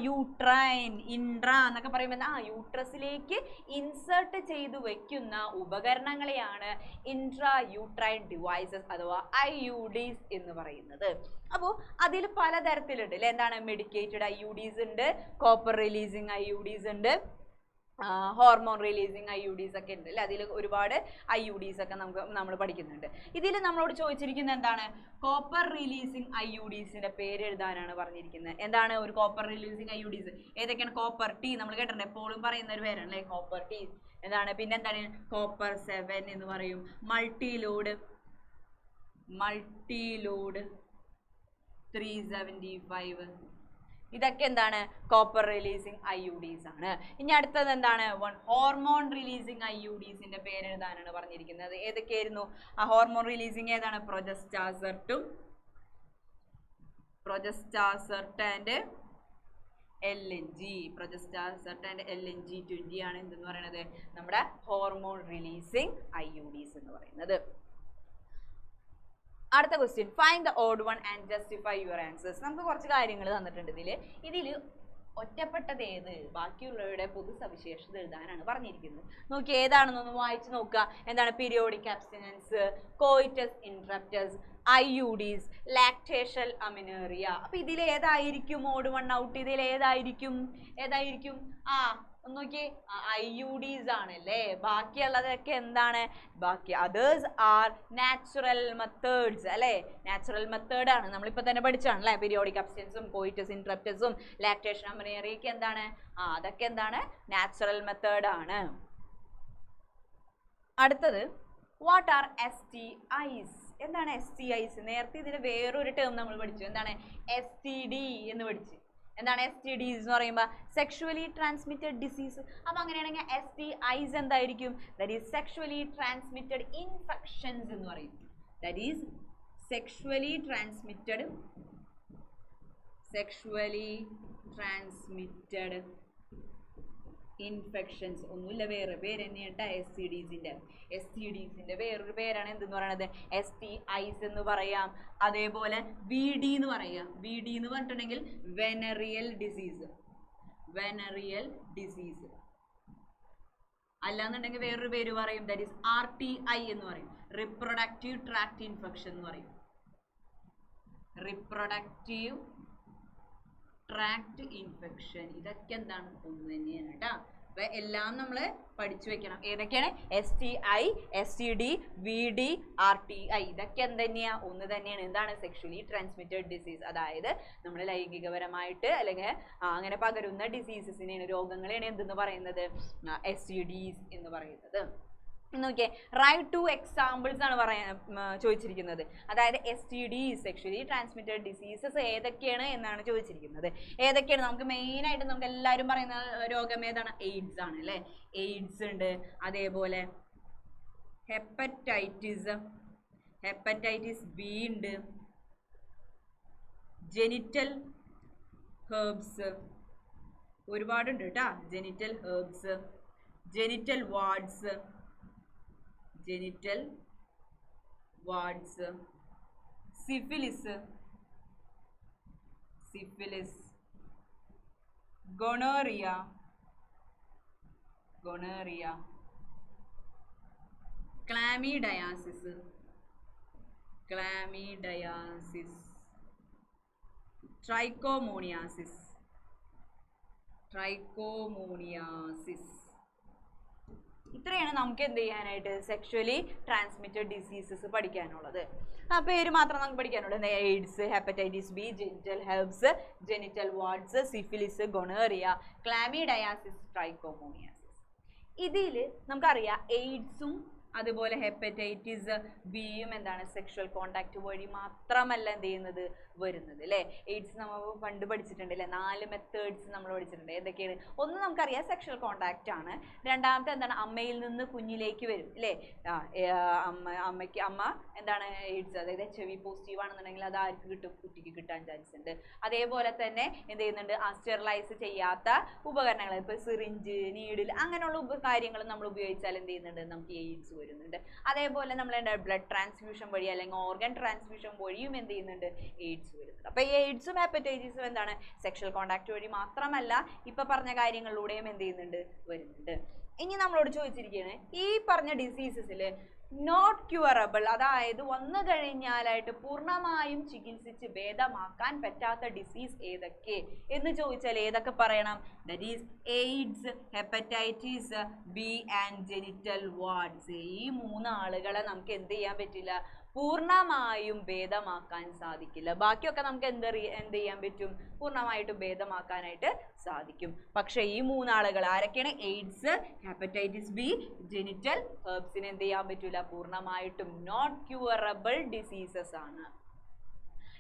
യൂട്രൈൻ, ഇൻട്രാ എന്നൊക്കെ പറയുമ്പോൾ യൂട്രസിലേക്ക് ഇൻസേർട്ട് ചെയ്തു വെക്കുന്ന ഉപകരണങ്ങളെയാണ് ഇൻട്രായൂട്രൈൻ ഡിവൈസസ് അഥവാ IUDs എന്ന് പറയുന്നത്. അപ്പോൾ അതിൽ പലതരത്തിലുണ്ട് അല്ലേ? എന്താണ്? മെഡിക്കേറ്റഡ് IUDs ഉണ്ട്, കോപ്പർ റിലീസിങ് IUDs ഉണ്ട്, ഹോർമോൺ റിലീസിങ് IUDs ഒക്കെ ഉണ്ട് അല്ലേ? അതിൽ ഒരുപാട് IUDs ഒക്കെ നമ്മൾ പഠിക്കുന്നുണ്ട്. ഇതിൽ നമ്മളോട് ചോദിച്ചിരിക്കുന്നത് എന്താണ്? കോപ്പർ റിലീസിങ് IUDsന്റെ പേര് എഴുതാനാണ് പറഞ്ഞിരിക്കുന്നത്. എന്താണ് ഒരു കോപ്പർ റിലീസിങ് IUDs? ഏതൊക്കെയാണ്? കോപ്പർ T, നമ്മൾ കേട്ടിട്ടുണ്ട്, എപ്പോഴും പറയുന്ന ഒരു പേരാണ് അല്ലേ കോപ്പർ T. എന്താണ്? പിന്നെ എന്താണ്? കോപ്പർ 7 എന്ന് പറയും. മൾട്ടിലോഡ് 375. ഇതൊക്കെ എന്താണ്? കോപ്പർ റിലീസിങ് IUDs ആണ്. ഇനി അടുത്തത് എന്താണ്? 1 ഹോർമോൺ റിലീസിങ് IUDsന്റെ പേര് എഴുതാനാണ് പറഞ്ഞിരിക്കുന്നത്. ഏതൊക്കെയായിരുന്നു ആ ഹോർമോൺ റിലീസിങ്? ഏതാണ്? പ്രൊജസ്റ്റാസർട്ടും ആൻഡ് LNG. പ്രൊജസ്റ്റാസർട്ട് ആൻഡ് LNG-20 ആണ് എന്തെന്ന് പറയുന്നത്? നമ്മുടെ ഹോർമോൺ റിലീസിങ് IUDs എന്ന് പറയുന്നത്. അടുത്ത question. Find the odd one and justify your answers. നമുക്ക് കുറച്ച് കാര്യങ്ങൾ തന്നിട്ടുണ്ട്. ഇതിൽ ഒറ്റപ്പെട്ടത് ഏത്? ബാക്കിയുള്ളവരുടെ പൊതു സവിശേഷത എഴുതാനാണ് പറഞ്ഞിരിക്കുന്നത്. നോക്കി ഏതാണെന്നൊന്ന് വായിച്ചു നോക്കുക. എന്താണ്? Periodic abstinence, coitus interruptus, IUDs, lactation amenorrhoea. അപ്പൊ ഇതിൽ ഏതായിരിക്കും ഓഡ് വൺ ഔട്ട്? ഇതിൽ ഏതായിരിക്കും? നോക്കി IUDs ആണല്ലേ. ബാക്കിയുള്ളതൊക്കെ എന്താണ്? ബാക്കി അതേഴ്സ് ആർ നാച്ചുറൽ മെത്തേഡ്സ് അല്ലേ? നാച്ചുറൽ മെത്തേഡ് ആണ്. നമ്മളിപ്പോൾ തന്നെ പഠിച്ചാണ് അല്ലേ? പീരിയോഡിക് അബ്സ്റ്റൻസും കോയിറ്റസ് ഇൻട്രപ്റ്റസും ലാക്ടേഷൻ അമിനേറിയയൊക്കെ എന്താണ്? അതൊക്കെ എന്താണ്? നാച്ചുറൽ മെത്തേഡ് ആണ്. അടുത്തത് വാട്ട് ആർ STIs? എന്താണ് STIs? നേരത്തെ ഇതിന് വേറൊരു ടേം നമ്മൾ പഠിച്ചു. എന്താണ്? STD എന്ന് പഠിച്ചു. എന്താണ് STDs എന്ന് പറയുമ്പോൾ? Sexually transmitted disease. അപ്പം അങ്ങനെയാണെങ്കിൽ STIs എന്തായിരിക്കും? That is sexually transmitted infections എന്ന് പറയും. That is sexually transmitted infections. ഒന്നുമില്ല, വേറെ പേര് തന്നെയാട്ട STDsന്റെ വേറൊരു പേരാണ് എന്തെന്ന് പറയുന്നത്? STIs എന്ന് പറയാം. അതേപോലെ VD എന്ന് പറയാം. VD എന്ന് പറഞ്ഞിട്ടുണ്ടെങ്കിൽ വെനറിയൽ ഡിസീസ്. അല്ലാന്നുണ്ടെങ്കിൽ വേറൊരു പേര് പറയും, ദാറ്റ് ഈസ് RTI എന്ന് പറയും, റിപ്രൊഡക്റ്റീവ് ട്രാക്ട് ഇൻഫെക്ഷൻ എന്ന് പറയും. റിപ്രൊഡക്റ്റീവ് ട്രാക്ട് ഇൻഫെക്ഷൻ, ഇതൊക്കെ എന്താണ്? ഒന്ന് തന്നെയാണ് കേട്ടോ. അപ്പൊ എല്ലാം നമ്മൾ പഠിച്ചു വെക്കണം. ഏതൊക്കെയാണ്? STI, STD, VD, RTI, ഇതൊക്കെ എന്ത് തന്നെയാ? ഒന്ന് തന്നെയാണ്. എന്താണ്? സെക്ഷുവലി ട്രാൻസ്മിറ്റഡ് ഡിസീസ്, അതായത് നമ്മൾ ലൈംഗികപരമായിട്ട് അല്ലെങ്കിൽ അങ്ങനെ പകരുന്ന ഡിസീസസിനെയാണ്, രോഗങ്ങളെയാണ് എന്തെന്ന് പറയുന്നത്? STDs എന്ന് പറയുന്നത്. നോക്കിയേ, റൈറ്റ് ടു എക്സാമ്പിൾസ് ആണ് ചോദിച്ചിരിക്കുന്നത്. അതായത് STD, സെക്ഷുവലി ട്രാൻസ്മിറ്റഡ് ഡിസീസസ് ഏതൊക്കെയാണ് എന്നാണ് ചോദിച്ചിരിക്കുന്നത്. ഏതൊക്കെയാണ്? നമുക്ക് മെയിനായിട്ട് നമുക്ക് എല്ലാവരും പറയുന്ന രോഗം ഏതാണ്? എയ്ഡ്സ് ആണ് അല്ലേ. എയ്ഡ്സ് ഉണ്ട്, അതേപോലെ ഹെപ്പറ്റൈറ്റിസ് ബി ഉണ്ട്, ജെനിറ്റൽ ഹെർബ്സ് ഒരുപാടുണ്ട് കേട്ടോ. Genital herpes, genital warts, syphilis, gonorrhoea, chlamydiasis, trichomoniasis. ഇത്രയാണ് നമുക്ക് എന്ത് ചെയ്യാനായിട്ട്? സെക്ഷുവലി ട്രാൻസ്മിറ്റഡ് ഡിസീസസ് പഠിക്കാനുള്ളത്. ആ പേര് മാത്രം നമുക്ക് പഠിക്കാനുള്ളത്. AIDS, hepatitis B, genital herpes, genital warts, syphilis, gonorrhoea, chlamydiasis, trichomoniasis. ഇതിൽ നമുക്കറിയാം എയ്ഡ്സും അതുപോലെ ഹെപ്പറ്റൈറ്റിസ് ബിയും എന്താണ്? സെക്ഷൽ കോണ്ടാക്ട് വഴി മാത്രമല്ല എന്ത് ചെയ്യുന്നത്? വരുന്നത് അല്ലേ. എയ്ഡ്സ് നമ്മൾ പണ്ട് പഠിച്ചിട്ടുണ്ട് അല്ലേ. 4 മെത്തേഡ്സ് നമ്മൾ പഠിച്ചിട്ടുണ്ട്. ഏതൊക്കെയാണ്? ഒന്ന് നമുക്കറിയാം സെക്ഷൽ കോണ്ടാക്ട് ആണ്. രണ്ടാമത്തെ എന്താണ്? അമ്മയിൽ നിന്ന് കുഞ്ഞിലേക്ക് വരും അല്ലേ. അമ്മ എന്താണ്? എയ്ഡ്സ്, അതായത് HIV പോസിറ്റീവ് ആണെന്നുണ്ടെങ്കിൽ അത് ആർക്ക് കിട്ടും? കുട്ടിക്ക് കിട്ടാൻ ചാൻസ് ഉണ്ട്. അതേപോലെ തന്നെ എന്ത് ചെയ്യുന്നുണ്ട്? സ്റ്റെറിലൈസ് ചെയ്യാത്ത ഉപകരണങ്ങൾ, ഇപ്പോൾ സിറിഞ്ച്, നീഡിൽ, അങ്ങനെയുള്ള കാര്യങ്ങൾ നമ്മൾ ഉപയോഗിച്ചാൽ എന്ത് ചെയ്യുന്നുണ്ട്? നമുക്ക് എയ്ഡ്സ് വരുന്നുണ്ട്. അതേപോലെ നമ്മൾ ബ്ലഡ് ട്രാൻസ്ഫ്യൂഷൻ വഴി അല്ലെങ്കിൽ ഓർഗൻ ട്രാൻസ്ഫ്യൂഷൻ വഴിയും എന്ത് ചെയ്യുന്നുണ്ട്? എയ്ഡ്സ് വരുന്നുണ്ട്. അപ്പോൾ ഈ എയ്ഡ്സും ഹെപ്പറ്റൈറ്റിസും എന്താണ്? സെക്ഷൽ കോണ്ടാക്ട് വഴി മാത്രമല്ല ഇപ്പൊ പറഞ്ഞ കാര്യങ്ങളിലൂടെയും എന്ത് ചെയ്യുന്നുണ്ട്? വരുന്നുണ്ട്. ഇനി നമ്മളോട് ചോദിച്ചിരിക്കുകയാണ്, ഈ പറഞ്ഞ ഡിസീസസിൽ നോട്ട് ക്യൂറബിൾ, അതായത് വന്നു കഴിഞ്ഞാലായിട്ട് പൂർണ്ണമായും ചികിത്സിച്ച് ഭേദമാക്കാൻ പറ്റാത്ത ഡിസീസ് ഏതൊക്കെ എന്ന് ചോദിച്ചാൽ ഏതൊക്കെ പറയണം? That is AIDS, hepatitis B and genital wards. ഈ 3 ആളുകളെ നമുക്ക് എന്ത് ചെയ്യാൻ പറ്റില്ല? പൂർണ്ണമായും ഭേദമാക്കാൻ സാധിക്കില്ല. ബാക്കിയൊക്കെ നമുക്ക് എന്ത് ചെയ്യാൻ പറ്റും? പൂർണ്ണമായിട്ടും ഭേദമാക്കാനായിട്ട് സാധിക്കും. പക്ഷെ ഈ 3 ആളുകൾ ആരൊക്കെയാണ്? എയ്ഡ്സ്, ഹെപ്പറ്റൈറ്റിസ് ബി, ജെനിറ്റൽ ഹെർബ്സിന് എന്ത് ചെയ്യാൻ പറ്റില്ല? പൂർണ്ണമായിട്ടും നോട്ട് ക്യൂറബിൾ ഡിസീസസ് ആണ്.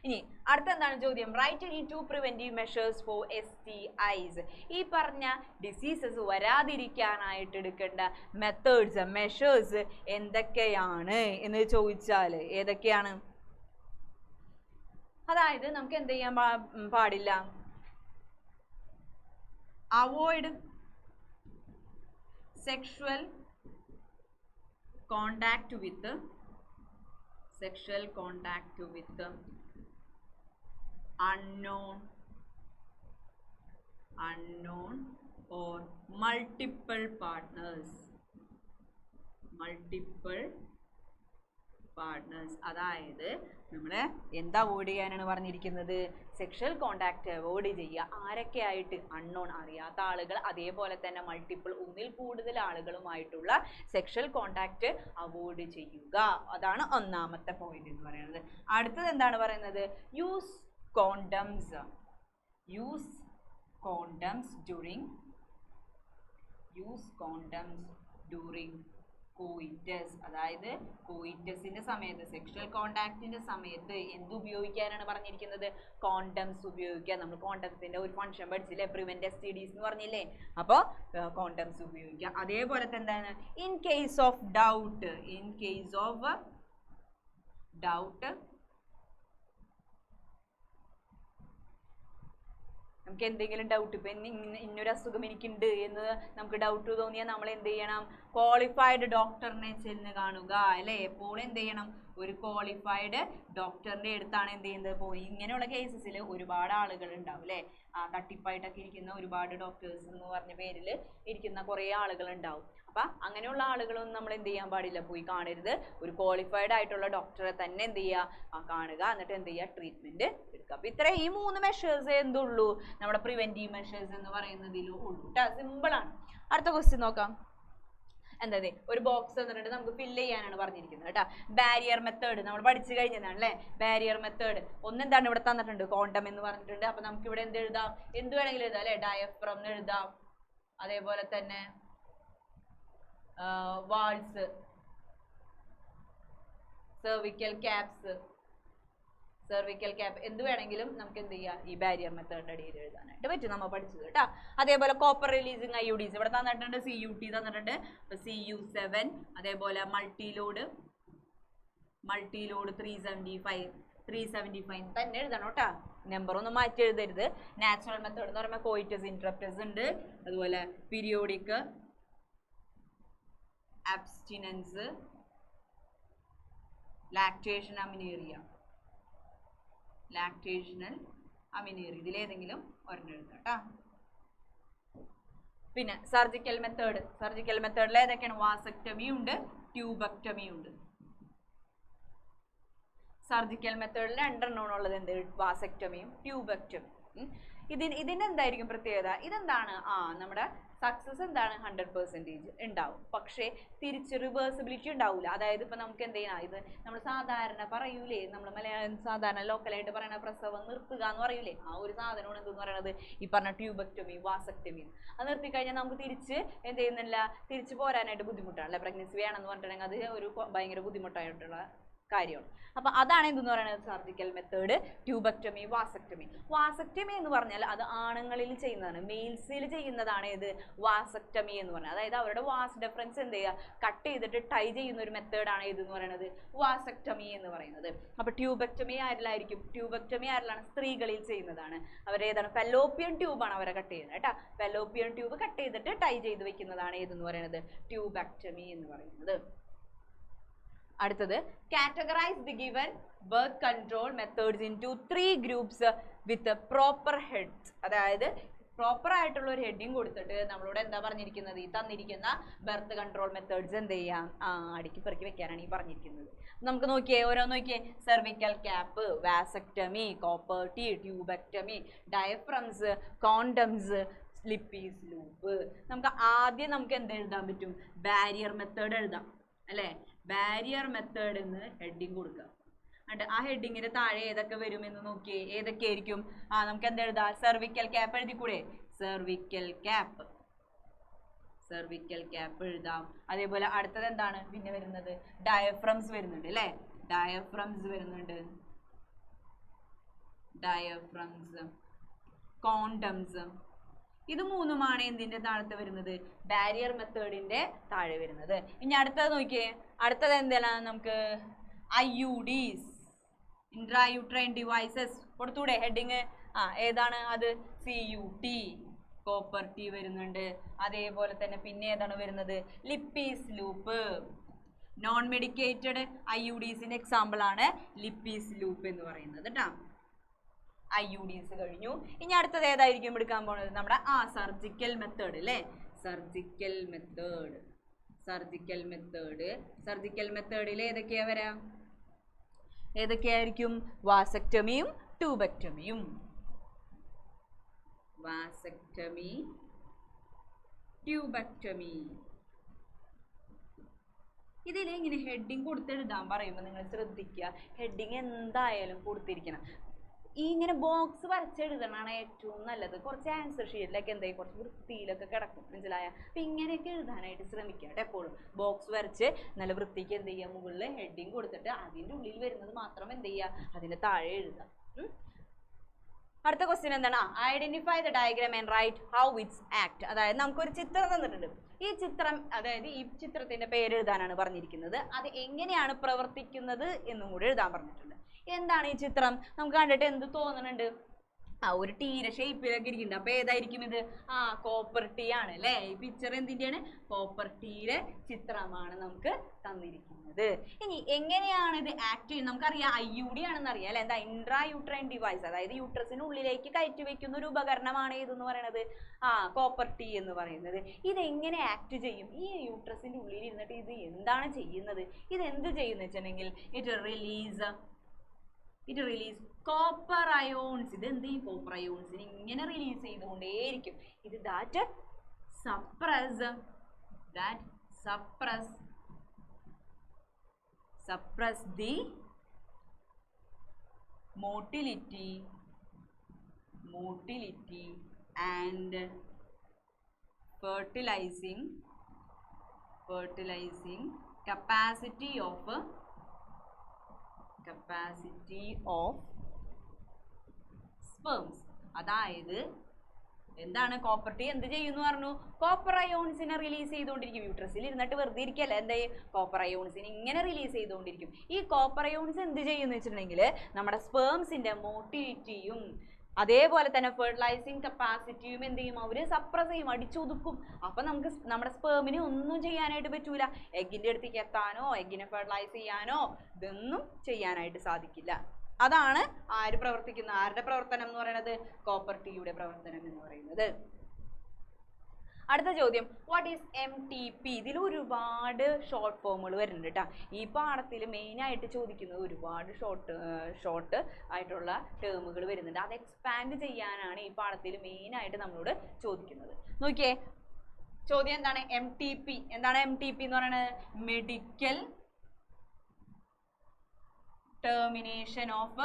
ഇനി അടുത്ത എന്താണ് ചോദ്യം? Right any 2 preventive measures for STIs. ഈ പറഞ്ഞ ഡിസീസസ് വരാതിരിക്കാനായിട്ട് എടുക്കേണ്ട മെത്തേഡ്സ്, മെഷേഴ്സ് എന്തൊക്കെയാണ് എന്ന് ചോദിച്ചാൽ ഏതൊക്കെയാണ്? അതായത് നമുക്ക് എന്ത് ചെയ്യാൻ പാടില്ല? Avoid sexual contact with unknown or multiple partners. അതായത് നമ്മൾ എന്താ അവോയ്ഡ് ചെയ്യാനാണ് പറഞ്ഞിരിക്കുന്നത്? സെക്ഷൽ കോണ്ടാക്ട് അവോയ്ഡ് ചെയ്യുക. ആരൊക്കെ ആയിട്ട്? അൺനോൺ, അറിയാത്ത ആളുകൾ, അതേപോലെ തന്നെ മൾട്ടിപ്പിൾ, ഒന്നിൽ കൂടുതൽ ആളുകളുമായിട്ടുള്ള സെക്ഷൽ കോണ്ടാക്ട് അവോയ്ഡ് ചെയ്യുക. അതാണ് ഒന്നാമത്തെ പോയിന്റ് എന്ന് പറയുന്നത്. അടുത്തത് എന്താണ് പറയുന്നത്? Use condoms during coitus. അതായത് കോയിറ്റസിന്റെ സമയത്ത്, സെക്ഷൽ കോണ്ടാക്റ്റിന്റെ സമയത്ത് എന്ത് ഉപയോഗിക്കാനാണ് പറഞ്ഞിരിക്കുന്നത്? കോണ്ടംസ് ഉപയോഗിക്കുക. നമ്മൾ കോണ്ടംസിന്റെ ഒരു ഫംഗ്ഷൻ പഠിച്ചില്ലേ? പ്രിവെന്റ് STDs എന്ന് പറഞ്ഞില്ലേ? അപ്പോൾ കോണ്ടംസ് ഉപയോഗിക്കുക. അതേപോലെ തന്നെ എന്താണ്? ഇൻ കേസ് ഓഫ് ഡൗട്ട് നമുക്ക് എന്തെങ്കിലും ഡൗട്ട്, ഇപ്പം ഇന്നൊരു അസുഖം എനിക്കുണ്ട് എന്ന് നമുക്ക് ഡൗട്ട് തോന്നിയാൽ നമ്മൾ എന്ത് ചെയ്യണം? ക്വാളിഫൈഡ് ഡോക്ടറിനെ ചെന്ന് കാണുക അല്ലേ. എപ്പോൾ എന്ത് ചെയ്യണം? ഒരു ക്വാളിഫൈഡ് ഡോക്ടറിന്റെ അടുത്താണ് എന്ത് ചെയ്യുന്നത് പോയി. ഇങ്ങനെയുള്ള കേസസിൽ ഒരുപാട് ആളുകൾ ഉണ്ടാവും അല്ലേ, തട്ടിപ്പായിട്ടൊക്കെ ഇരിക്കുന്ന ഒരുപാട് ഡോക്ടേഴ്സ് എന്ന് പറഞ്ഞ പേരിൽ ഇരിക്കുന്ന കുറേ ആളുകൾ ഉണ്ടാവും. അപ്പൊ അങ്ങനെയുള്ള ആളുകളൊന്നും നമ്മൾ എന്ത് ചെയ്യാൻ പാടില്ല, പോയി കാണരുത്. ഒരു ക്വാളിഫൈഡ് ആയിട്ടുള്ള ഡോക്ടറെ തന്നെ എന്ത് ചെയ്യുക, കാണുക, എന്നിട്ട് എന്ത് ചെയ്യുക, ട്രീറ്റ്മെന്റ് എടുക്കുക. അപ്പൊ ഇത്ര ഈ 3 മെഷേഴ്സ് എന്തുള്ളൂ നമ്മുടെ പ്രിവെന്റീവ് മെഷേഴ്സ് എന്ന് പറയുന്നതിൽ ഉള്ളൂ കേട്ടോ. സിമ്പിൾ ആണ്. അടുത്ത ക്വസ്റ്റ്യൻ നോക്കാം. എന്താ ഒരു ബോക്സ് തന്നിട്ടുണ്ട്, നമുക്ക് ഫില്ല് ചെയ്യാനാണ് പറഞ്ഞിരിക്കുന്നത് കേട്ടോ. ബാരിയർ മെത്തേഡ് നമ്മൾ പഠിച്ചു കഴിഞ്ഞതാണ് അല്ലേ. ബാരിയർ മെത്തേഡ് എന്താണ് ഇവിടെ തന്നിട്ടുണ്ട്, ക്വാണ്ടം എന്ന് പറഞ്ഞിട്ടുണ്ട്. അപ്പൊ നമുക്ക് ഇവിടെ എന്ത് എഴുതാം, എന്ത് വേണമെങ്കിലും എഴുതാം അല്ലെ. ഡയഫ്രം എന്ന് എഴുതാം, അതേപോലെ തന്നെ വാൾസ്, സെർവിക്കൽ ക്യാപ്സ്, സെർവിക്കൽ ക്യാപ്പ്, എന്ത് വേണമെങ്കിലും നമുക്ക് എന്ത് ചെയ്യാം, ഈ ബാരിയർ മെത്തേഡിന്റെ അടിയിൽ എഴുതാനായിട്ട് പറ്റും, നമ്മൾ പഠിച്ചത് കേട്ടോ. അതേപോലെ കോപ്പർ റിലീസിങ് IUDs ഇവിടെ തന്നിട്ടുണ്ട്, CUT തന്നിട്ടുണ്ട്, CU7, അതേപോലെ മൾട്ടിലോഡ് 375 തന്നെ എഴുതണം കേട്ടോ, നമ്പർ ഒന്നും മാറ്റി എഴുതരുത്. നാച്ചുറൽ മെത്തേഡ് എന്ന് പറയുമ്പോൾ കോയിറ്റസ് ഇന്ററപ്റ്റസ് ഉണ്ട്, അതുപോലെ പീരിയോഡിക് അബ്സ്റ്റിനൻസ്, ലാക്ടേഷൻ അമിനേറിയ, ലാക്ടേഷണൽ അമിനേറിയ, ഇതിലേതെങ്കിലും ഒരെണ്ണം എഴുതാം കേട്ടോ. പിന്നെ സർജിക്കൽ മെത്തേഡ്, സർജിക്കൽ മെത്തേഡിൽ ഏതൊക്കെയാണ്, വാസക്ടമി ഉണ്ട്, ട്യൂബക്ടമി ഉണ്ട്. സർജിക്കൽ മെത്തേഡിൽ 2 എണ്ണമാണുള്ളത്, എന്ത്, വാസക്ടമിയും ട്യൂബക്ടമിയും. ഇതിനെന്തായിരിക്കും പ്രത്യേകത, ഇതെന്താണ്, നമ്മുടെ സക്സസ് എന്താണ് 100% ഉണ്ടാവും, പക്ഷേ തിരിച്ച് റിവേഴ്സിബിലിറ്റി ഉണ്ടാവില്ല. അതായത് ഇപ്പൊ നമുക്ക് എന്ത് ചെയ്യണം, ഇത് നമ്മൾ സാധാരണ പറയൂലേ, നമ്മൾ മലയാളം സാധാരണ ലോക്കലായിട്ട് പറയുന്ന പ്രസവം നിർത്തുക എന്ന് പറയൂലേ, ആ ഒരു സാധനമാണ് എന്തെന്ന് പറയുന്നത് ഈ പറഞ്ഞ ട്യൂബക്ടമി, വാസക്ടമി. അത് നിർത്തി കഴിഞ്ഞാൽ നമുക്ക് തിരിച്ച് എന്ത് ചെയ്യുന്നില്ല, തിരിച്ച് പോരാനായിട്ട് ബുദ്ധിമുട്ടാണ് അല്ലെ. പ്രഗ്നൻസി വേണമെന്ന് പറഞ്ഞിട്ടുണ്ടെങ്കിൽ അത് ഒരു ഭയങ്കര ബുദ്ധിമുട്ടായിട്ടുള്ള കാര്യമാണ്. അപ്പൊ അതാണ് എന്തെന്ന് പറയുന്നത് surgical method, tubectomy, vasectomy. Vasectomy എന്ന് പറഞ്ഞാൽ അത് ആണുങ്ങളിൽ ചെയ്യുന്നതാണ്, മെയിൽസിൽ ചെയ്യുന്നതാണ് ഇത് വാസക്ടമി എന്ന് പറഞ്ഞാൽ. അതായത് അവരുടെ വാസ് ഡിഫറൻസ് എന്ത് ചെയ്യുക, കട്ട് ചെയ്തിട്ട് ടൈ ചെയ്യുന്ന ഒരു മെത്തേഡാണ് ഇതെന്ന് പറയുന്നത് വാസക്ടമി എന്ന് പറയുന്നത്. അപ്പൊ ട്യൂബക്ടമി ആരിലായിരിക്കും, ട്യൂബക്ടമി ആരിലാണ്, സ്ത്രീകളിൽ ചെയ്യുന്നതാണ്. അവരേതാണ്, ഫെലോപ്പിയൻ ട്യൂബാണ് അവരെ കട്ട് ചെയ്യുന്നത് കേട്ടോ. ഫെലോപ്പിയൻ ട്യൂബ് കട്ട് ചെയ്തിട്ട് ടൈ ചെയ്ത് വെക്കുന്നതാണ് ഇതെന്ന് പറയുന്നത് ട്യൂബക്ടമി എന്ന് പറയുന്നത്. അടുത്തത് categorise the given birth control methods into 3 groups with proper heads. അതായത് പ്രോപ്പർ ആയിട്ടുള്ള ഒരു ഹെഡിങ് കൊടുത്തിട്ട് നമ്മളോട് എന്താ പറഞ്ഞിരിക്കുന്നത്, ഈ തന്നിരിക്കുന്ന ബർത്ത് കൺട്രോൾ മെത്തേഡ്സ് എന്ത് ചെയ്യാം, അടുക്കി പെറുക്കി വെക്കാനാണ് ഈ പറഞ്ഞിരിക്കുന്നത്. നമുക്ക് നോക്കിയേ, ഓരോന്ന് നോക്കിയേ. Cervical cap, vasectomy, copper T, tubectomy, diaphragms, condoms, Lippes loop. നമുക്ക് ആദ്യം എന്ത് എഴുതാൻ പറ്റും, ബാരിയർ മെത്തേഡ് എഴുതാം അല്ലേ. ബാരിയർ മെത്തേഡ് എന്ന് ഹെഡിങ് കൊടുക്കുക. എന്നിട്ട് ആ ഹെഡിങ്ങിന് താഴെ ഏതൊക്കെ വരുമെന്ന് നോക്കിയേ, ഏതൊക്കെ ആയിരിക്കും. നമുക്ക് എന്ത് എഴുതാം, സെർവിക്കൽ ക്യാപ്പ് എഴുതിക്കൂടെ, സെർവിക്കൽ ക്യാപ്പ്, സെർവിക്കൽ ക്യാപ്പ് എഴുതാം. അതേപോലെ അടുത്തത് എന്താണ് പിന്നെ വരുന്നത്, ഡയഫ്രംസ് വരുന്നുണ്ട് അല്ലേ, ഡയഫ്രംസ് വരുന്നുണ്ട്, ഡയഫ്രംസ്, കോണ്ടംസ്. ഇത് 3ഉമാണ് എന്തിന്റെ താഴത്ത് വരുന്നത്, ബാരിയർ മെത്തേഡിന്റെ താഴെ വരുന്നത്. ഇനി അടുത്തത് നോക്കിയേ, അടുത്തത് എന്താണ്, നമുക്ക് IUDs, ഇൻട്രായൂട്രൈൻ ഡിവൈസസ് കൊടുത്തൂടെ ഹെഡിങ്. ഏതാണ് അത്, CUT, കോപ്പർ ടി വരുന്നുണ്ട്. അതേപോലെ തന്നെ പിന്നെ ഏതാണ് വരുന്നത്, ലിപ്പീസ് ലൂപ്പ്. നോൺ മെഡിക്കേറ്റഡ് IUDസിന്റെ എക്സാമ്പിൾ ആണ് ലിപ്പീസ് ലൂപ്പ് എന്ന് പറയുന്നത് കേട്ടോ. IUDs കഴിഞ്ഞു. ഇനി അടുത്തത് ഏതായിരിക്കും എടുക്കാൻ പോകുന്നത്, നമ്മുടെ സർജിക്കൽ മെത്തേഡ് അല്ലേ. Surgical method, surgical method, surgical മെത്തേഡിൽ ഏതൊക്കെയാ വരാം, ഏതൊക്കെയായിരിക്കും, വാസക്ടമിയും ട്യൂബക്ടമിയും. Vasectomy, tubectomy. ഇതിൽ ഇങ്ങനെ ഹെഡിങ് കൊടുത്തെഴുതാൻ പറയുമ്പോൾ നിങ്ങൾ ശ്രദ്ധിക്കുക, ഹെഡിങ് എന്തായാലും കൊടുത്തിരിക്കണം. ഇങ്ങനെ ബോക്സ് വരച്ചെഴുതണമാണ് ഏറ്റവും നല്ലത്. കുറച്ച് ആൻസർ ഷീറ്റിലൊക്കെ എന്തായാലും കുറച്ച് വൃത്തിയിലൊക്കെ കിടക്കും, മനസ്സിലായ. അപ്പം ഇങ്ങനെയൊക്കെ എഴുതാനായിട്ട് ശ്രമിക്കുക കേട്ടോ. എപ്പോഴും ബോക്സ് വരച്ച് നല്ല വൃത്തിക്ക് എന്ത് ചെയ്യുക, മുകളിൽ ഹെഡിങ് കൊടുത്തിട്ട് അതിൻ്റെ ഉള്ളിൽ വരുന്നത് മാത്രം എന്ത് ചെയ്യുക, അതിൻ്റെ താഴെ എഴുതാം. അടുത്ത ക്വസ്റ്റ്യൻ എന്താണ്, identify the diagram and write how its act. അതായത് നമുക്കൊരു ചിത്രം തന്നിട്ടുണ്ട്, ഈ ചിത്രം, അതായത് ഈ ചിത്രത്തിന്റെ പേര് എഴുതാനാണ് പറഞ്ഞിരിക്കുന്നത്. അത് എങ്ങനെയാണ് പ്രവർത്തിക്കുന്നത് എന്നും കൂടി എഴുതാൻ പറഞ്ഞിട്ടുണ്ട്. എന്താണ് ഈ ചിത്രം, നമുക്ക് കണ്ടിട്ട് എന്ത് തോന്നുന്നുണ്ട്, ഒരു ടീയുടെ ഷേപ്പിലൊക്കെ ഇരിക്കുന്നുണ്ട്. അപ്പൊ ഏതായിരിക്കും ഇത്? കോപ്പർ ടീ ആണ് അല്ലെ. ഈ പിക്ചർ എന്തിന്റെയാണ്? കോപ്പർ ടീയുടെ ചിത്രമാണ് നമുക്ക് തന്നിരിക്കുന്നത്. ഇനി എങ്ങനെയാണ് ഇത് ആക്ട് ചെയ്യുന്നത്? നമുക്കറിയാം IUD ആണെന്ന് അറിയാം അല്ലെ. എന്താ? ഇൻട്രാ യൂട്രൈൻ ഡിവൈസ്, അതായത് യൂട്രസിനുള്ളിലേക്ക് കയറ്റി വെക്കുന്ന ഒരു ഉപകരണമാണ് ഇതെന്ന് പറയുന്നത്, കോപ്പർ ടീ എന്ന് പറയുന്നത്. ഇതെങ്ങനെ ആക്ട് ചെയ്യും? ഈ യൂട്രസിന്റെ ഉള്ളിൽ ഇരുന്നിട്ട് ഇത് എന്താണ് ചെയ്യുന്നത്? ഇത് എന്ത് ചെയ്യുന്ന വെച്ചിട്ടുണ്ടെങ്കിൽ ഇറ്റ് റിലീസ് കോപ്പർ അയോൺസ്. ഇത് എന്ത് ചെയ്യും? കോപ്പർ അയോൺസിന് ഇങ്ങനെ റിലീസ് ചെയ്തുകൊണ്ടേയിരിക്കും. ഇത് that suppress the motility and fertilizing capacity of sperms. അതായത് എന്താണ് കോപ്പർ ടീ എന്ത് ചെയ്യുന്നു പറഞ്ഞു? കോപ്പർ അയോൺസിനെ റിലീസ് ചെയ്തുകൊണ്ടിരിക്കും. യൂട്രസിൽ ഇരുന്നിട്ട് വെറുതെ ഇരിക്കല്ല, എന്താ? കോപ്പർ അയോൺസിനെ ഇങ്ങനെ റിലീസ് ചെയ്തുകൊണ്ടിരിക്കും. ഈ കോപ്പർ അയോൺസ് എന്ത് ചെയ്യുന്നു വെച്ചിട്ടുണ്ടെങ്കിൽ നമ്മുടെ സ്പേംസിന്റെ മോട്ടിലിറ്റിയും അതേപോലെ തന്നെ ഫെർട്ടിലൈസിങ് കപ്പാസിറ്റിയും എന്ത് ചെയ്യും? അവർ സപ്രസ് ചെയ്യും, അടിച്ചൊതുക്കും. അപ്പൊ നമുക്ക് നമ്മുടെ സ്പേമിന് ഒന്നും ചെയ്യാനായിട്ട് പറ്റൂല. എഗ്ഗിന്റെ അടുത്തേക്ക് എത്താനോ എഗ്ഗിനെ ഫെർട്ടിലൈസ് ചെയ്യാനോ ഇതൊന്നും ചെയ്യാനായിട്ട് സാധിക്കില്ല. അതാണ് ആര് പ്രവർത്തിക്കുന്ന ആരുടെ പ്രവർത്തനം എന്ന് പറയുന്നത്? കോപ്പർ ടീയുടെ പ്രവർത്തനം എന്ന് പറയുന്നത്. അടുത്ത ചോദ്യം, വാട്ട് ഈസ് MTP? ഇതിൽ ഒരുപാട് ഷോർട്ട് ഫോമുകൾ വരുന്നുണ്ട് കേട്ടോ. ഈ പാഠത്തിൽ മെയിൻ ആയിട്ട് ചോദിക്കുന്നത് ഒരുപാട് ഷോർട്ട് ആയിട്ടുള്ള ടേമുകൾ വരുന്നുണ്ട്. അത് എക്സ്പാൻഡ് ചെയ്യാനാണ് ഈ പാഠത്തിൽ മെയിൻ ആയിട്ട് നമ്മളോട് ചോദിക്കുന്നത്. നോക്കിയേ, ചോദ്യം എന്താണ്? MTP. എന്താണ് MTP എന്ന് പറയുന്നത്? Medical termination of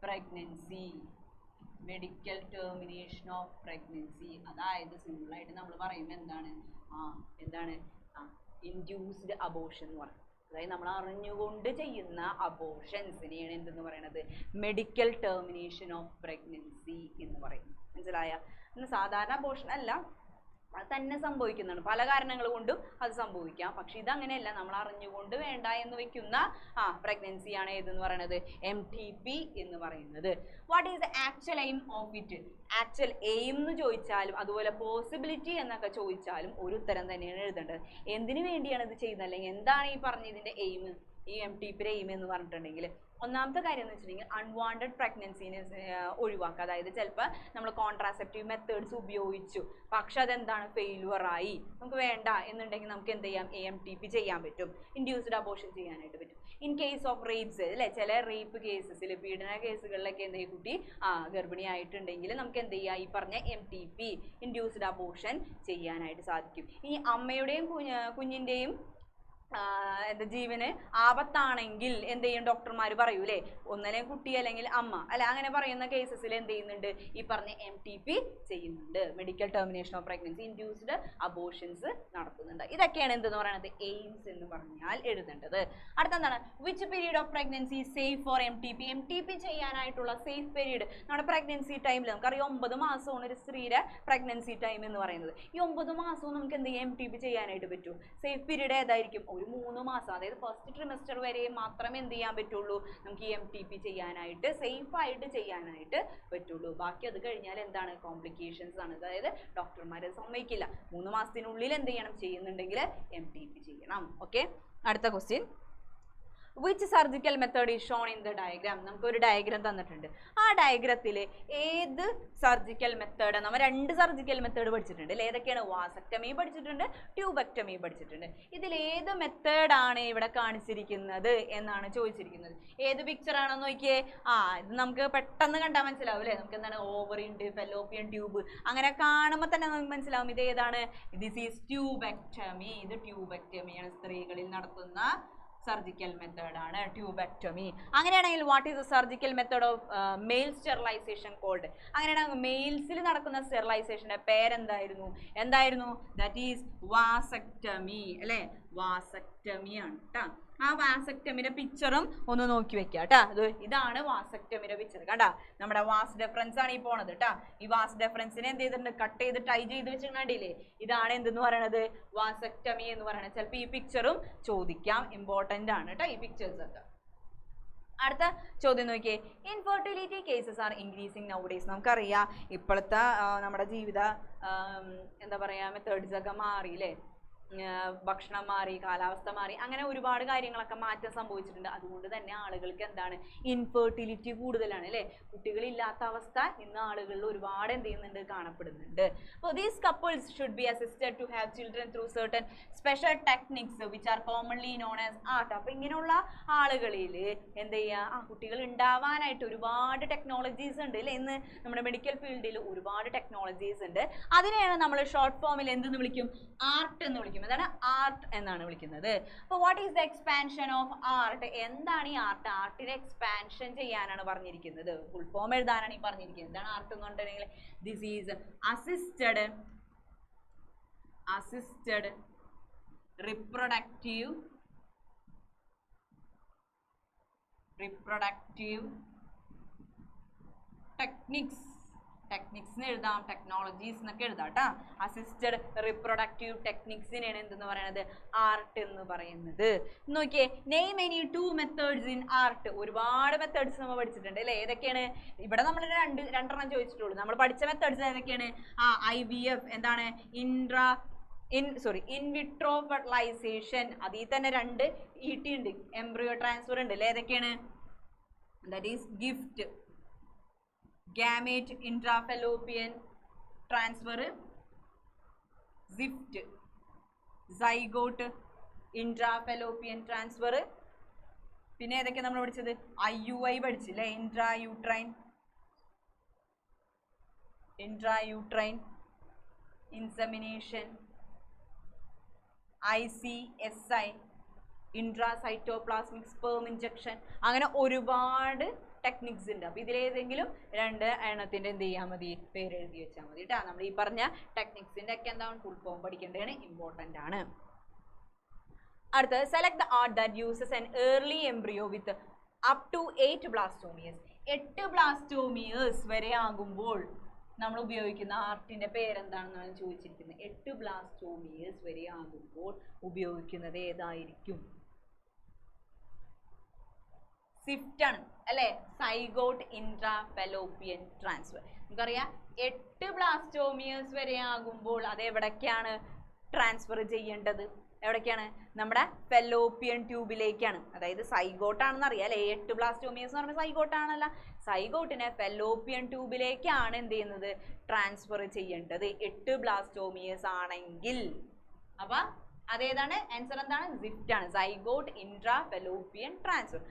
pregnancy. Medical termination of pregnancy. അതായത് സിമ്പിൾ ആയിട്ട് നമ്മൾ പറയുമ്പോൾ എന്താണ് ഇൻഡ്യൂസ്ഡ് അബോർഷൻ എന്ന് പറയും. അതായത് നമ്മൾ അറിഞ്ഞുകൊണ്ട് ചെയ്യുന്ന അബോർഷൻസിനെയാണ് എന്തെന്ന് പറയുന്നത്? മെഡിക്കൽ ടെർമിനേഷൻ ഓഫ് പ്രഗ്നൻസി എന്ന് പറയും. മനസ്സിലായ? സാധാരണ അബോർഷൻ അല്ല, അത് തന്നെ സംഭവിക്കുന്നതാണ്. പല കാരണങ്ങൾ കൊണ്ടും അത് സംഭവിക്കാം. പക്ഷെ ഇതങ്ങനെയല്ല, നമ്മൾ അറിഞ്ഞുകൊണ്ട് വേണ്ട എന്ന് വെക്കുന്ന പ്രഗ്നൻസിയാണ് ഏതെന്ന് പറയുന്നത്? MTP എന്ന് പറയുന്നത്. What is the actual aim of it? Actual aim എന്ന് ചോദിച്ചാലും അതുപോലെ പോസിബിലിറ്റി എന്നൊക്കെ ചോദിച്ചാലും ഒരു ഉത്തരം തന്നെയാണ് എഴുതേണ്ടത്. എന്തിനു വേണ്ടിയാണ് ഇത് ചെയ്യുന്നത്, അല്ലെങ്കിൽ എന്താണ് ഈ പറഞ്ഞതിന്റെ എയിം? ഈ MTPയുടെ എയിം എന്ന് പറഞ്ഞിട്ടുണ്ടെങ്കിൽ ഒന്നാമത്തെ കാര്യം എന്ന് വെച്ചിട്ടുണ്ടെങ്കിൽ അൺവാണ്ടഡ് പ്രഗ്നൻസിനെ ഒഴിവാക്കുക. അതായത് ചിലപ്പോൾ നമ്മൾ കോൺട്രാസെപ്റ്റീവ് മെത്തേഡ്സ് ഉപയോഗിച്ചു, പക്ഷെ അതെന്താണ്? ഫെയിലുവർ ആയി, നമുക്ക് വേണ്ട എന്നുണ്ടെങ്കിൽ നമുക്ക് എന്ത് ചെയ്യാം? MTP ചെയ്യാൻ പറ്റും. ഇൻഡ്യൂസ്ഡ് അബോർഷൻ ചെയ്യാനായിട്ട് പറ്റും. ഇൻ കേസ് ഓഫ് റേപ്സ് അല്ലെ, ചില റേപ്പ് കേസസിൽ, പീഡന കേസുകളിലൊക്കെ എന്ത് ചെയ്യും? കുട്ടി ഗർഭിണിയായിട്ടുണ്ടെങ്കിൽ നമുക്ക് എന്ത് ചെയ്യാം? ഈ പറഞ്ഞ MTP ഇൻഡ്യൂസ്ഡ് അബോർഷൻ ചെയ്യാനായിട്ട് സാധിക്കും. ഇനി അമ്മയുടെയും കുഞ്ഞിൻ്റെയും ജീവന് ആപത്താണെങ്കിൽ എന്ത് ചെയ്യും? ഡോക്ടർമാർ പറയൂലേ, ഒന്നല്ലെങ്കിൽ കുട്ടി അല്ലെങ്കിൽ അമ്മ അല്ലെ, അങ്ങനെ പറയുന്ന കേസസിൽ എന്ത് ചെയ്യുന്നുണ്ട്? ഈ പറഞ്ഞ MTP ചെയ്യുന്നുണ്ട്. Medical termination of pregnancy, induced abortions നടത്തുന്നുണ്ട്. ഇതൊക്കെയാണ് എന്തെന്ന് പറയുന്നത്? എയിംസ് എന്ന് പറഞ്ഞാൽ എഴുതേണ്ടത്. അടുത്തെന്താണ്? Which period of pregnancy safe for MTP? MTP ചെയ്യാനായിട്ടുള്ള സേഫ് പീരീഡ് നമ്മുടെ പ്രഗ്നൻസി ടൈമിൽ നമുക്കറിയാം 9 മാസമാണ് ഒരു സ്ത്രീയുടെ പ്രഗ്നൻസി ടൈം എന്ന് പറയുന്നത്. ഈ 9 മാസവും നമുക്ക് എന്ത് ചെയ്യാം? MTP ചെയ്യാനായിട്ട് പറ്റൂ. സേഫ് പീരീഡ് ഏതായിരിക്കും? ഒരു 3 മാസം, അതായത് ഫസ്റ്റ് ട്രിമസ്റ്റർ വരെ മാത്രമേ എന്ത് ചെയ്യാൻ പറ്റുള്ളൂ? നമുക്ക് ഈ MTP ചെയ്യാനായിട്ട് സേഫ് ആയിട്ട് ചെയ്യാനായിട്ട് പറ്റുള്ളൂ. ബാക്കി അത് കഴിഞ്ഞാൽ എന്താണ്? കോംപ്ലിക്കേഷൻസ് ആണ്. അതായത് ഡോക്ടർമാരെ സമ്മതിക്കില്ല. 3 മാസത്തിനുള്ളിൽ എന്ത് ചെയ്യണം? ചെയ്യുന്നുണ്ടെങ്കിൽ MTP ചെയ്യണം. ഓക്കെ, അടുത്ത question, which surgical method is shown in the diagram? നമുക്ക് ഒരു ഡയഗ്രാം തന്നിട്ടുണ്ട്. ആ ഡയഗ്രത്തിൽ ഏത് സർജിക്കൽ മെത്തേഡ്? നമ്മൾ 2 സർജിക്കൽ മെത്തേഡ് പഠിച്ചിട്ടുണ്ട്. ഏതൊക്കെയാണ്? വാസക്ടമി പഠിച്ചിട്ടുണ്ട്, ട്യൂബക്ടമി പഠിച്ചിട്ടുണ്ട്. ഇതിൽ ഏത് മെത്തേഡാണ് ഇവിടെ കാണിച്ചിരിക്കുന്നത് എന്നാണ് ചോദിച്ചിരിക്കുന്നത്. ഏത് പിക്ചർ ആണെന്ന് നോക്കിയേ. ഇത് നമുക്ക് പെട്ടെന്ന് കണ്ടാൽ മനസ്സിലാവും അല്ലേ? നമുക്ക് എന്താണ്? ഓവറി ഉണ്ട്, ഫെലോപ്പിയൻ ട്യൂബ്, അങ്ങനെ കാണുമ്പോൾ തന്നെ നമുക്ക് മനസ്സിലാവും ഇത് ഏതാണ്. This is tubectomy. ഇത് ട്യൂബക്ടമിയാണ്, സ്ത്രീകളിൽ നടത്തുന്ന സർജിക്കൽ മെത്തേഡ് ആണ് ട്യൂബക്ടമി. അങ്ങനെയാണെങ്കിൽ what is the surgical method of male sterilisation called? അങ്ങനെയാണെങ്കിൽ മെയിൽസിൽ നടക്കുന്ന സ്റ്റെറിലൈസേഷന്റെ പേരെന്തായിരുന്നു? ദാറ്റ് ഈസ് വാസക്ടമി അല്ലെ. വാസക്ടമിയാണ് കേട്ടോ. ആ വാസക്ടമിയുടെ പിക്ചറും ഒന്ന് നോക്കി വെക്കുക കേട്ടോ. ഇതാണ് വാസക്ടമിയുടെ പിക്ചർ. കണ്ടാ, നമ്മുടെ വാസ് ഡെഫറൻസ് ആണ് ഈ പോണത് കേട്ടോ. ഈ വാസ് ഡെഫറൻസിനെ എന്ത് ചെയ്തിട്ടുണ്ട്? കട്ട് ചെയ്ത് ടൈ ചെയ്ത് വെച്ചിട്ടുണ്ടെങ്കിലേ ഇതാണ് എന്തെന്ന് പറയണത്? വാസക്ടമി എന്ന് പറയുന്നത്. ചിലപ്പോൾ ഈ പിക്ചറും ചോദിക്കാം, ഇമ്പോർട്ടൻ്റ് ആണ് കേട്ടോ ഈ പിക്ചേഴ്സ് ഒക്കെ. അടുത്ത ചോദ്യം നോക്കിയേ, infertility cases R increasing now days. നമുക്കറിയാം ഇപ്പോഴത്തെ നമ്മുടെ ജീവിത എന്താ പറയുക മെത്തേഡ്സ് ഒക്കെ മാറി അല്ലേ, ഭക്ഷണം മാറി, കാലാവസ്ഥ മാറി, അങ്ങനെ ഒരുപാട് കാര്യങ്ങളൊക്കെ മാറ്റം സംഭവിച്ചിട്ടുണ്ട്. അതുകൊണ്ട് തന്നെ ആളുകൾക്ക് എന്താണ് ഇൻഫെർട്ടിലിറ്റി കൂടുതലാണ് അല്ലേ, കുട്ടികളില്ലാത്ത അവസ്ഥ ഇന്ന് ആളുകളിൽ ഒരുപാട് എന്ത് ചെയ്യുന്നുണ്ട് കാണപ്പെടുന്നുണ്ട്. അപ്പോൾ these couples should be assisted to have children through certain special techniques which are commonly known as ART. അപ്പോൾ ഇങ്ങനെയുള്ള ആളുകളിൽ എന്ത് ചെയ്യുക, കുട്ടികൾ ഉണ്ടാവാനായിട്ട് ഒരുപാട് ടെക്നോളജീസ് ഉണ്ട് അല്ലേ, ഇന്ന് നമ്മുടെ മെഡിക്കൽ ഫീൽഡിൽ ഒരുപാട് ടെക്നോളജീസ് ഉണ്ട്. അതിനെയാണ് നമ്മൾ ഷോർട്ട് ഫോമിൽ എന്തെന്ന് വിളിക്കും, ആർട്ട് എന്ന് വിളിക്കും. അതാണ് ആർട്ട് എന്നാണ് വിളിക്കുന്നത്. അപ്പോൾ what is the expansion of art? എന്താണ് ഈ ആർട്ട്? ആർട്ടിനെ എക്സ്പാൻഷൻ ചെയ്യാനാണ് പറഞ്ഞിരിക്കുന്നത്, ഫുൾ ഫോം എഴുതാനാണ് ഈ പറഞ്ഞിരിക്കുന്നത്. എന്താണ് ആർട്ട് എന്ന് പറഞ്ഞിട്ടുണ്ടെങ്കിൽ this is assisted reproductive techniques. Techniques എഴുതാം, ടെക്നോളജീസ് എന്നൊക്കെ എഴുതാം കേട്ടോ. അസിസ്റ്റഡ് റിപ്രൊഡക്റ്റീവ് ടെക്നിക്സിനെയാണ് എന്തെന്ന് പറയുന്നത്, ആർട്ട് എന്ന് പറയുന്നത്. നോക്കിയേ, name any 2 methods in art. ഒരുപാട് മെത്തേഡ്സ് നമ്മൾ പഠിച്ചിട്ടുണ്ട് അല്ലേ. ഏതൊക്കെയാണ്? ഇവിടെ നമ്മൾ രണ്ടെണ്ണം ചോദിച്ചിട്ടുള്ളൂ. നമ്മൾ പഠിച്ച മെത്തേഡ്സ് ഏതൊക്കെയാണ്? IVF, എന്താണ് ഇൻവിട്രോ ഫെർട്ടിലൈസേഷൻ, അതിൽ തന്നെ 2 ET ഉണ്ട്, എംബ്രിയോ ട്രാൻസ്ഫർ ഉണ്ട് അല്ലേ. ഏതൊക്കെയാണ്? That is GIFT, gamete intrafallopian transfer, ZIFT, zygote intrafallopian transfer. പിന്നെ ഏതൊക്കെ നമ്മൾ പഠിച്ചത്? IUI പഠിച്ചില്ലേ, intrauterine insemination, ICSI intracytoplasmic sperm injection. അങ്ങനെ ഒരുപാട് ടെക്നിക്സ് ഉണ്ട്. അപ്പോൾ ഇതിലേതെങ്കിലും 2 എണ്ണത്തിൻ്റെ എന്ത് ചെയ്യാൽ മതി, പേര് എഴുതി വെച്ചാൽ മതി കേട്ടോ. നമ്മൾ ഈ പറഞ്ഞ ടെക്നിക്സിൻ്റെ ഒക്കെ എന്താണ് ഫുൾ ഫോം പഠിക്കേണ്ടതാണ്, ഇമ്പോർട്ടൻ്റ് ആണ്. അടുത്തത്, select the ART that uses an early embryo with up to 8 blastomeres. 8 blastomeres വരെ ആകുമ്പോൾ നമ്മൾ ഉപയോഗിക്കുന്ന ആർട്ടിന്റെ പേരെന്താണെന്നാണ് ചോദിച്ചിരിക്കുന്നത്. 8 ബ്ലാസ്റ്റോമിയേഴ്സ് വരെ ആകുമ്പോൾ ഉപയോഗിക്കുന്നത് ഏതായിരിക്കും? സ്വിഫ്റ്റ് ആണ് അല്ലേ, സൈഗോട്ട് ഇൻട്രാഫെലോപ്പിയൻ ട്രാൻസ്ഫർ. നമുക്കറിയാം 8 ബ്ലാസ്റ്റോമിയേഴ്സ് വരെ ആകുമ്പോൾ അത് എവിടേക്കാണ് ട്രാൻസ്ഫർ ചെയ്യേണ്ടത്? എവിടേക്കാണ്? നമ്മുടെ ഫെലോപ്പിയൻ ട്യൂബിലേക്കാണ്. അതായത് സൈഗോട്ടാണെന്ന് അറിയാം അല്ലേ, 8 ബ്ലാസ്റ്റോമിയേഴ്സ് എന്ന് പറയുമ്പോൾ സൈഗോട്ടാണല്ല, സൈഗോട്ടിനെ ഫെലോപ്പിയൻ ട്യൂബിലേക്കാണ് എന്ത് ചെയ്യുന്നത്, ട്രാൻസ്ഫർ ചെയ്യേണ്ടത് 8 ബ്ലാസ്റ്റോമിയേഴ്സ് ആണെങ്കിൽ. അപ്പൊ അതേതാണ് ആൻസർ? എന്താണ്? സിഫ്റ്റ് ആണ്, സൈഗോട്ട് ഇൻട്രാഫെലോപ്പിയൻ ട്രാൻസ്ഫർ.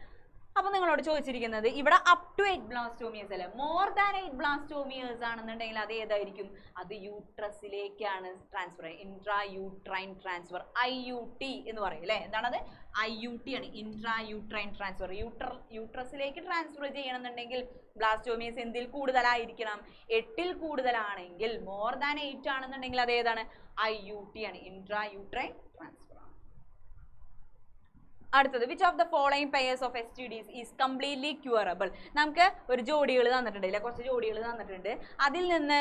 അപ്പോൾ നിങ്ങളോട് ചോദിച്ചിരിക്കുന്നത് ഇവിടെ അപ് ടു 8 ബ്ലാസ്റ്റോമിയേഴ്സ് അല്ലേ, മോർ ദാൻ 8 ബ്ലാസ്റ്റോമിയേഴ്സ് ആണെന്നുണ്ടെങ്കിൽ അത് ഏതായിരിക്കും? അത് യൂട്രസിലേക്കാണ് ട്രാൻസ്ഫർ, ഇൻട്രായൂട്രൈൻ ട്രാൻസ്ഫർ, IUT എന്ന് പറയും അല്ലേ. എന്താണത്? IUT ആണ്, ഇൻട്രായൂട്രൈൻ ട്രാൻസ്ഫർ. യൂട്രസിലേക്ക് ട്രാൻസ്ഫർ ചെയ്യണമെന്നുണ്ടെങ്കിൽ ബ്ലാസ്റ്റോമിയേഴ്സ് എന്തിൽ കൂടുതലായിരിക്കണം? 8ൽ കൂടുതലാണെങ്കിൽ, മോർ ദാൻ 8 ആണെന്നുണ്ടെങ്കിൽ അത് ഏതാണ്? IUT ആണ്, ഇൻട്രായൂട്രൈൻ ട്രാൻസ്ഫർ. അടുത്തത്, which of the following pairs of STDs is completely curable. നമുക്ക് ഒരു ജോഡികൾ തന്നിട്ടുണ്ട് ഇല്ല, കുറച്ച് ജോഡികൾ തന്നിട്ടുണ്ട്. അതിൽ നിന്ന്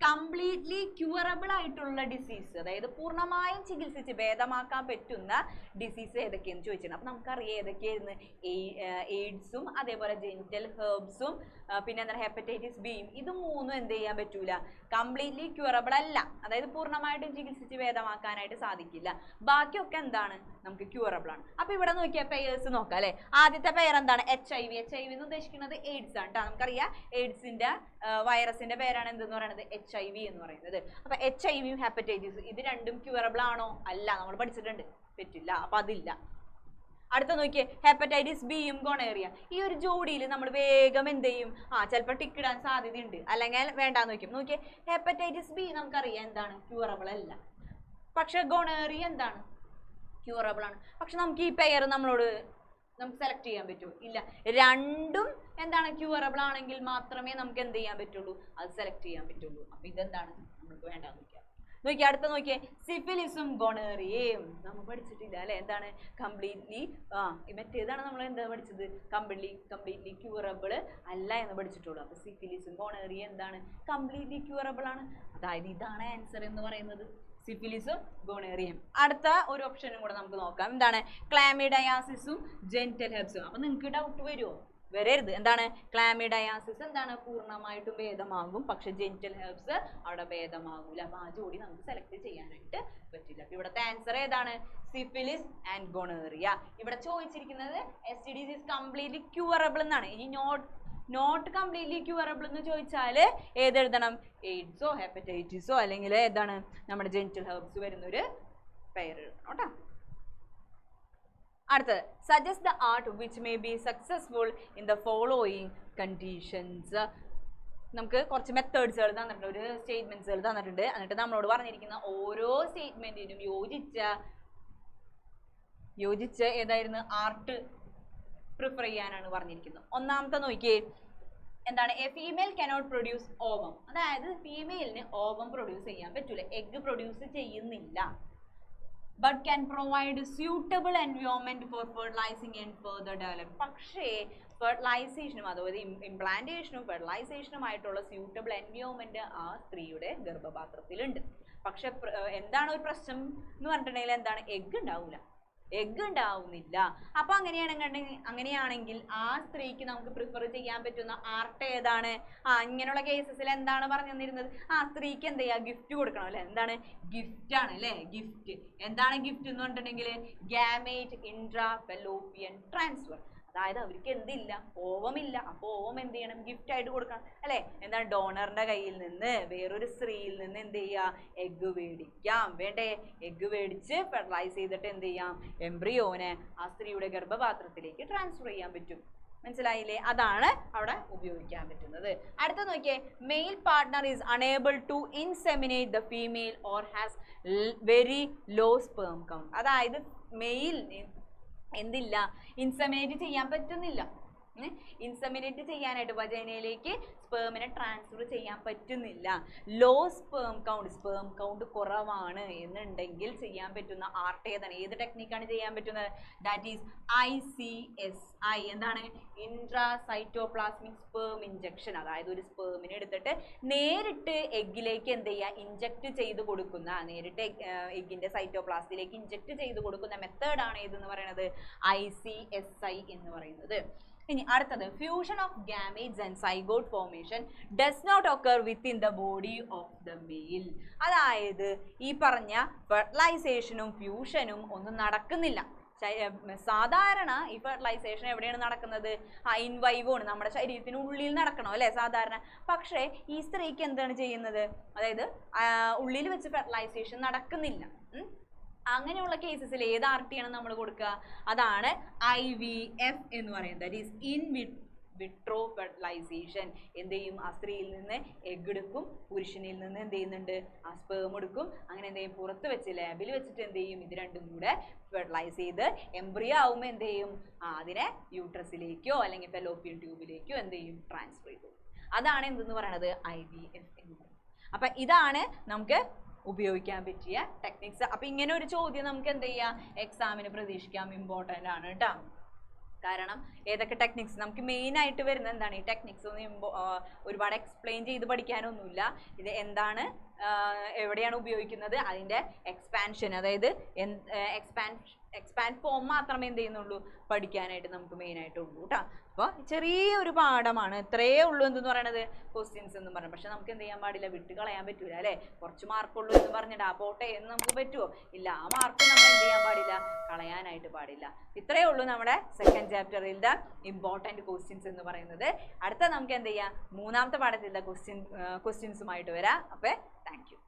കംപ്ലീറ്റ്ലി ക്യൂറബിൾ ആയിട്ടുള്ള ഡിസീസ്, അതായത് പൂർണ്ണമായും ചികിത്സിച്ച് ഭേദമാക്കാൻ പറ്റുന്ന ഡിസീസ് ഏതൊക്കെയെന്ന് ചോദിച്ചിട്ടുണ്ട്. അപ്പം നമുക്കറിയാം ഏതൊക്കെയായിരുന്നു. എയ്ഡ്സും അതേപോലെ ജെനിറ്റൽ ഹെർബ്സും പിന്നെ എന്താണ് ഹെപ്പറ്റൈറ്റിസ് ബിയും. ഇത് 3 എന്ത് ചെയ്യാൻ പറ്റൂല, കംപ്ലീറ്റ്ലി ക്യൂറബിൾ അല്ല, അതായത് പൂർണ്ണമായിട്ടും ചികിത്സിച്ച് ഭേദമാക്കാനായിട്ട് സാധിക്കില്ല. ബാക്കിയൊക്കെ എന്താണ്, നമുക്ക് ക്യൂറബിൾ ആണ്. അപ്പോൾ ഇവിടെ നോക്കിയാൽ പെയേഴ്സ് നോക്കാം അല്ലേ. ആദ്യത്തെ പെയർ എന്താണ്? HIV. HIV എന്ന് ഉദ്ദേശിക്കുന്നത് എയ്ഡ്സ് ആണ് കേട്ടോ. നമുക്കറിയാം എയ്ഡ്സിന്റെ വൈറസിന്റെ പേരാണ് എന്തെന്ന് പറയുന്നത്, HIV എന്ന് പറയുന്നത്. അപ്പൊ HIV യും ഹെപ്പറ്റൈറ്റിസ് ഇത് രണ്ടും ക്യൂറബിൾ ആണോ? അല്ല, നമ്മൾ പഠിച്ചിട്ടുണ്ട്, പറ്റില്ല, അപ്പൊ അതില്ല. അടുത്ത നോക്കിയേ, ഹെപ്പറ്റൈറ്റിസ് ബിയും ഗൊണേറിയ. ഈ ഒരു ജോഡിയിൽ നമ്മൾ വേഗം എന്ത് ചെയ്യും, ചിലപ്പോൾ ടിക്കിടാൻ സാധ്യതയുണ്ട്, അല്ലെങ്കിൽ വേണ്ടാന്ന് നോക്കും. നോക്കിയേ, ഹെപ്പറ്റൈറ്റിസ് ബി നമുക്കറിയാം എന്താണ്, ക്യൂറബിൾ അല്ല. പക്ഷെ ഗൊണേറിയ എന്താണ്, ക്യൂറബിൾ ആണ്. പക്ഷെ നമുക്ക് ഈ പെയർ നമുക്ക് സെലക്ട് ചെയ്യാൻ പറ്റുമോ? ഇല്ല. രണ്ടും എന്താണ്, ക്യൂറബിൾ ആണെങ്കിൽ മാത്രമേ നമുക്ക് എന്ത് ചെയ്യാൻ പറ്റുള്ളൂ, അത് സെലക്ട് ചെയ്യാൻ പറ്റുള്ളൂ. അപ്പൊ ഇതെന്താണ് നമുക്ക് വേണ്ടാന്ന് നോക്കിയാൽ. നോക്കിയാൽ അടുത്ത നോക്കിയേ, സിഫിലിസും ഗൊണേറിയയും നമ്മൾ പഠിച്ചിട്ടില്ല അല്ലെ. എന്താണ് കംപ്ലീറ്റ്ലി മറ്റേതാണ് നമ്മൾ എന്താ പഠിച്ചത്, കംപ്ലീറ്റ്ലി ക്യൂറബിൾ അല്ല എന്ന് പഠിച്ചിട്ടുള്ളൂ. അപ്പൊ സിഫിലിസും ഗൊണേറിയ എന്താണ്, കംപ്ലീറ്റ്ലി ക്യൂറബിൾ ആണ്. അതായത് ഇതാണ് ആൻസർ എന്ന് പറയുന്നത്. സിഫിലിസും ഗോണേറിയയും. അടുത്ത ഒരു ഓപ്ഷനും കൂടെ നമുക്ക് നോക്കാം. എന്താണ്? ക്ലാമിഡയാസിസും ജെനിറ്റൽ ഹെർപ്സും. അപ്പൊ നിങ്ങൾക്ക് ഡൗട്ട് വരുമോ? വരരുത്. എന്താണ്? ക്ലാമിഡയാസിസ് എന്താണ്? പൂർണ്ണമായിട്ടും ഭേദമാകും, പക്ഷെ ജെനിറ്റൽ ഹെർപ്സ് അവിടെ ഭേദമാകൂല. അപ്പൊ ആ ജോഡി നമുക്ക് സെലക്ട് ചെയ്യാനായിട്ട് പറ്റില്ല. അപ്പൊ ഇവിടുത്തെ ആൻസർ ഏതാണ്? Syphilis and ഗോണേറിയ. ഇവിടെ ചോദിച്ചിരിക്കുന്നത് STDs is completely curable എന്നാണ്. ഈ നോട്ട് കംപ്ലീറ്റ്ലി ക്യൂറബിൾ എന്ന് ചോദിച്ചാൽ ഏതെഴുതണം? എയ്ഡ്സോ ഹെപ്പറ്റൈറ്റിസോ അല്ലെങ്കിൽ ഏതാണ് നമ്മുടെ ജെനിറ്റൽ ഹെർബ്സ് വരുന്ന ഒരു പെയർ എഴുതണം കേട്ടോ. അടുത്തത്, suggest the art which may be successful in the following conditions. നമുക്ക് കുറച്ച് മെത്തേഡ്സുകൾ തന്നിട്ടുണ്ട്, ഒരു സ്റ്റേറ്റ്മെന്റ്സുകൾ തന്നിട്ടുണ്ട്. എന്നിട്ട് നമ്മളോട് പറഞ്ഞിരിക്കുന്ന ഓരോ സ്റ്റേറ്റ്മെന്റിനും യോജിച്ച് ഏതായിരുന്നു ആർട്ട് പ്രിഫർ ചെയ്യാനാണ് പറഞ്ഞിരിക്കുന്നത്. ഒന്നാമത്തെ നോക്കിയേ, എന്താണ്? A female cannot produce ovum. അതായത് ഫീമെയിലിന് ഓവം പ്രൊഡ്യൂസ് ചെയ്യാൻ പറ്റൂല, എഗ് പ്രൊഡ്യൂസ് ചെയ്യുന്നില്ല. But can provide suitable environment for fertilising and further develop. പക്ഷേ ഫെർട്ടിലൈസേഷനും അതായത് ഇംപ്ലാന്റേഷനും ഫെർട്ടിലൈസേഷനുമായിട്ടുള്ള സ്യൂട്ടബിൾ എൻവയോൺമെന്റ് ആ സ്ത്രീയുടെ ഗർഭപാത്രത്തിലുണ്ട്. പക്ഷെ എന്താണ് ഒരു പ്രശ്നം എന്ന് പറഞ്ഞിട്ടുണ്ടെങ്കിൽ എന്താണ്? എഗ് ഉണ്ടാവുന്നില്ല. അപ്പൊ അങ്ങനെയാണെങ്കിൽ ആ സ്ത്രീക്ക് നമുക്ക് പ്രിഫർ ചെയ്യാൻ പറ്റുന്ന ആർട്ട് ഏതാണ്? ഇങ്ങനെയുള്ള കേസസിൽ എന്താണ് പറഞ്ഞു തന്നിരുന്നത്? സ്ത്രീക്ക് എന്ത് ചെയ്യുക? ഗിഫ്റ്റ് കൊടുക്കണം അല്ലെ? എന്താണ്? ഗിഫ്റ്റ് ആണ് അല്ലെ? ഗിഫ്റ്റ് എന്താണ് ഗിഫ്റ്റ് എന്ന് പറഞ്ഞിട്ടുണ്ടെങ്കിൽ ഗാമേറ്റ് ഇൻട്രാ ഫെലോപ്പിയൻ ട്രാൻസ്ഫർ. അതായത് അവർക്ക് എന്തില്ല? ഓവമില്ല. അപ്പോൾ ഓവം എന്ത് ചെയ്യണം? ഗിഫ്റ്റ് ആയിട്ട് കൊടുക്കണം അല്ലെ? എന്താണ്? ഡോണറിന്റെ കയ്യിൽ നിന്ന് വേറൊരു സ്ത്രീയിൽ നിന്ന് എന്ത് ചെയ്യുക? എഗ്ഗ് മേടിക്കാം. വേണ്ടേ? എഗ്ഗ് മേടിച്ച് ഫെർട്ടിലൈസ് ചെയ്തിട്ട് എന്ത് ചെയ്യാം? എംബ്രിയോനെ ആ സ്ത്രീയുടെ ഗർഭപാത്രത്തിലേക്ക് ട്രാൻസ്ഫർ ചെയ്യാൻ പറ്റും. മനസ്സിലായില്ലേ? അതാണ് അവിടെ ഉപയോഗിക്കാൻ പറ്റുന്നത്. അടുത്ത നോക്കിയേ, male partner is unable to inseminate the female or has very low sperm count. അതായത് മെയിലിന് എന്തില്ല? ഇൻസെമിനേറ്റ് ചെയ്യാൻ പറ്റുന്നില്ല. ഇൻസെമിനേറ്റ് ചെയ്യാനായിട്ട് വജൈനയിലേക്ക് സ്പേമിനെ ട്രാൻസ്ഫർ ചെയ്യാൻ പറ്റുന്നില്ല. ലോ സ്പേം കൗണ്ട് കുറവാണ് എന്നുണ്ടെങ്കിൽ ചെയ്യാൻ പറ്റുന്ന ആർട്ട് ഏതാണ്? ഏത് ടെക്നിക്കാണ് ചെയ്യാൻ പറ്റുന്നത്? That is ICSI. എന്താണ്? Intracytoplasmic sperm injection. അതായത് ഒരു സ്പേമിനെ എടുത്തിട്ട് നേരിട്ട് എഗ്ഗിലേക്ക് എന്ത് ചെയ്യുക? ഇഞ്ചക്ട് ചെയ്ത് കൊടുക്കുന്ന, നേരിട്ട് എഗ്ഗിന്റെ സൈറ്റോപ്ലാസ്റ്റിലേക്ക് ഇഞ്ചക്ട് ചെയ്ത് കൊടുക്കുന്ന മെത്തേഡാണ് ഏതെന്ന് പറയുന്നത്? ICSI എന്ന് പറയുന്നത്. ഇനി അടുത്തത്, fusion of gametes and zygote formation does not occur within the body of the male. അതായത് ഈ പറഞ്ഞ ഫെർട്ടിലൈസേഷനും ഫ്യൂഷനും ഒന്നും നടക്കുന്നില്ല. സാധാരണ ഈ ഫെർട്ടിലൈസേഷൻ എവിടെയാണ് നടക്കുന്നത്? ഇൻ വൈവോണ്, നമ്മുടെ ശരീരത്തിനുള്ളിൽ നടക്കണം അല്ലേ സാധാരണ. പക്ഷേ ഈ സ്ത്രീക്ക് എന്താണ് ചെയ്യുന്നത്? അതായത് ഉള്ളിൽ വെച്ച് ഫെർട്ടിലൈസേഷൻ നടക്കുന്നില്ല. അങ്ങനെയുള്ള കേസസിൽ ഏത് ആർട്ടിയാണ് നമ്മൾ കൊടുക്കുക? അതാണ് IVF എന്ന് പറയുന്നത്. That is in vitro fertilisation. എന്ത് ചെയ്യും? ആ സ്ത്രീയിൽ നിന്ന് എഗ് എടുക്കും, പുരുഷനിൽ നിന്ന് എന്ത് ചെയ്യുന്നുണ്ട്? ആ സ്പേം എടുക്കും. അങ്ങനെ എന്ത് ചെയ്യും? പുറത്ത് വെച്ച് ലാബിൽ വെച്ചിട്ട് എന്ത് ചെയ്യും? ഇത് രണ്ടും കൂടെ ഫെർട്ടിലൈസ് ചെയ്ത് എംബ്രിയോ ആവുമ്പോൾ എന്ത് ചെയ്യും? അതിനെ യൂട്രസിലേക്കോ അല്ലെങ്കിൽ ഫെലോപ്പിയൻ ട്യൂബിലേക്കോ എന്ത് ചെയ്യും? ട്രാൻസ്ഫർ ചെയ്തു. അതാണ് എന്തെന്ന് പറയുന്നത്? IVF എന്ന് പറയുന്നത്. അപ്പം ഇതാണ് നമുക്ക് ഉപയോഗിക്കാൻ പറ്റിയ ടെക്നിക്സ്. അപ്പം ഇങ്ങനെ ഒരു ചോദ്യം നമുക്ക് എന്ത് ചെയ്യാം? എക്സാമിന് പ്രതീക്ഷിക്കാം. ഇമ്പോർട്ടൻ്റ് ആണ് കേട്ടോ. കാരണം ഏതൊക്കെ ടെക്നിക്സ് നമുക്ക് മെയിൻ ആയിട്ട് വരുന്നത് എന്താണ്? ഈ ടെക്നിക്സ് ഒന്നും ഒരുപാട് എക്സ്പ്ലെയിൻ ചെയ്ത് പഠിക്കാനൊന്നുമില്ല. ഇത് എന്താണ്, എവിടെയാണ് ഉപയോഗിക്കുന്നത്, അതിൻ്റെ എക്സ്പാൻഷൻ, അതായത് എക്സ്പാൻഡ് ഫോം മാത്രമേ എന്ത് ചെയ്യുന്നുള്ളൂ? പഠിക്കാനായിട്ട് നമുക്ക് മെയിനായിട്ടുള്ളൂ കേട്ടോ. അപ്പോൾ ചെറിയൊരു പാഠമാണ്, ഇത്രയേ ഉള്ളൂ എന്തെന്ന് പറയണത് ക്വസ്റ്റ്യൻസ് എന്ന് പറയുന്നത്. പക്ഷെ നമുക്ക് എന്ത് ചെയ്യാൻ പാടില്ല? വിട്ട് കളയാൻ പറ്റൂല അല്ലേ? കുറച്ച് മാർക്കുള്ളൂ എന്ന് പറഞ്ഞിട്ട് പോട്ടെ എന്ന് നമുക്ക് പറ്റുമോ? ഇല്ല, ആ മാർക്ക് നമ്മൾ എന്ത് ചെയ്യാൻ പാടില്ല? കളയാനായിട്ട് പാടില്ല. ഇത്രയേ ഉള്ളൂ നമ്മുടെ സെക്കൻഡ് ചാപ്റ്ററിലെ ഇമ്പോർട്ടൻറ്റ് ക്വസ്റ്റ്യൻസ് എന്ന് പറയുന്നത്. അടുത്ത നമുക്ക് എന്ത് ചെയ്യാം? മൂന്നാമത്തെ പാഠത്തിലുള്ള ക്വസ്റ്റ്യൻസുമായിട്ട് വരാം. അപ്പോൾ താങ്ക് യു.